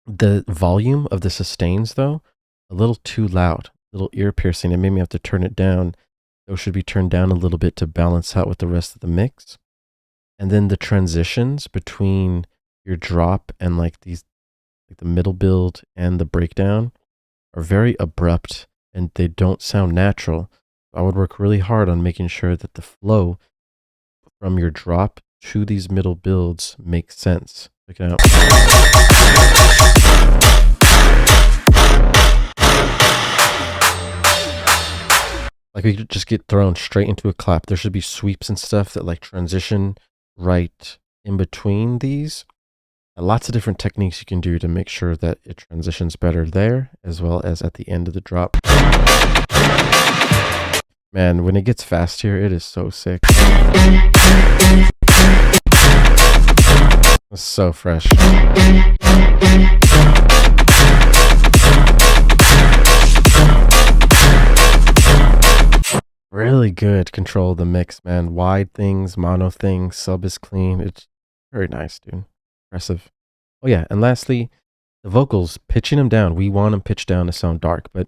The volume of the sustains, though, a little too loud, a little ear piercing. It made me have to turn it down. Those should be turned down a little bit to balance out with the rest of the mix. And then the transitions between your drop and like these, like the middle build and the breakdown, are very abrupt and they don't sound natural. I would work really hard on making sure that the flow from your drop to these middle builds makes sense. Check it out. Like we could just get thrown straight into a clap. There should be sweeps and stuff that like transition right in between these. Lots of different techniques you can do to make sure that it transitions better there as well as at the end of the drop. Man, when it gets fast here, it is so sick. It's so fresh. Really good control of the mix, man. Wide things, mono things, sub is clean. It's very nice, dude. Impressive. Oh yeah, and lastly, the vocals, pitching them down. We want them pitched down to sound dark, but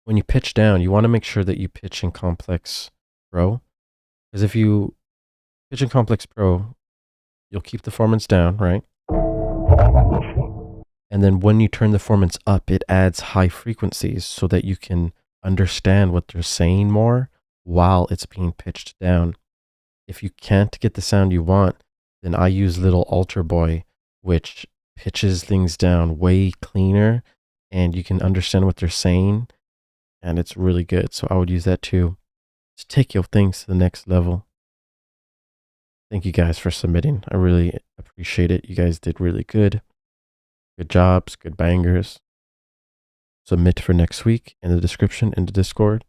when you pitch down, you want to make sure that you pitch in Complex Pro. Because if you pitch in Complex Pro, you'll keep the formants down, right? And then when you turn the formants up, it adds high frequencies so that you can understand what they're saying more while it's being pitched down. If you can't get the sound you want, then I use Little Alter Boy, which pitches things down way cleaner and you can understand what they're saying. And it's really good. So I would use that too. Just take your things to the next level. Thank you guys for submitting. I really appreciate it. You guys did really good. Good jobs, good bangers. Submit for next week in the description in the Discord.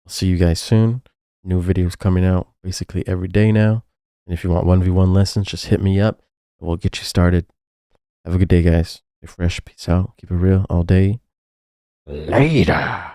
I'll see you guys soon. New videos coming out basically every day now. And if you want 1v1 lessons, just hit me up. We'll get you started. Have a good day, guys. Stay fresh. Peace out. Keep it real all day. Later.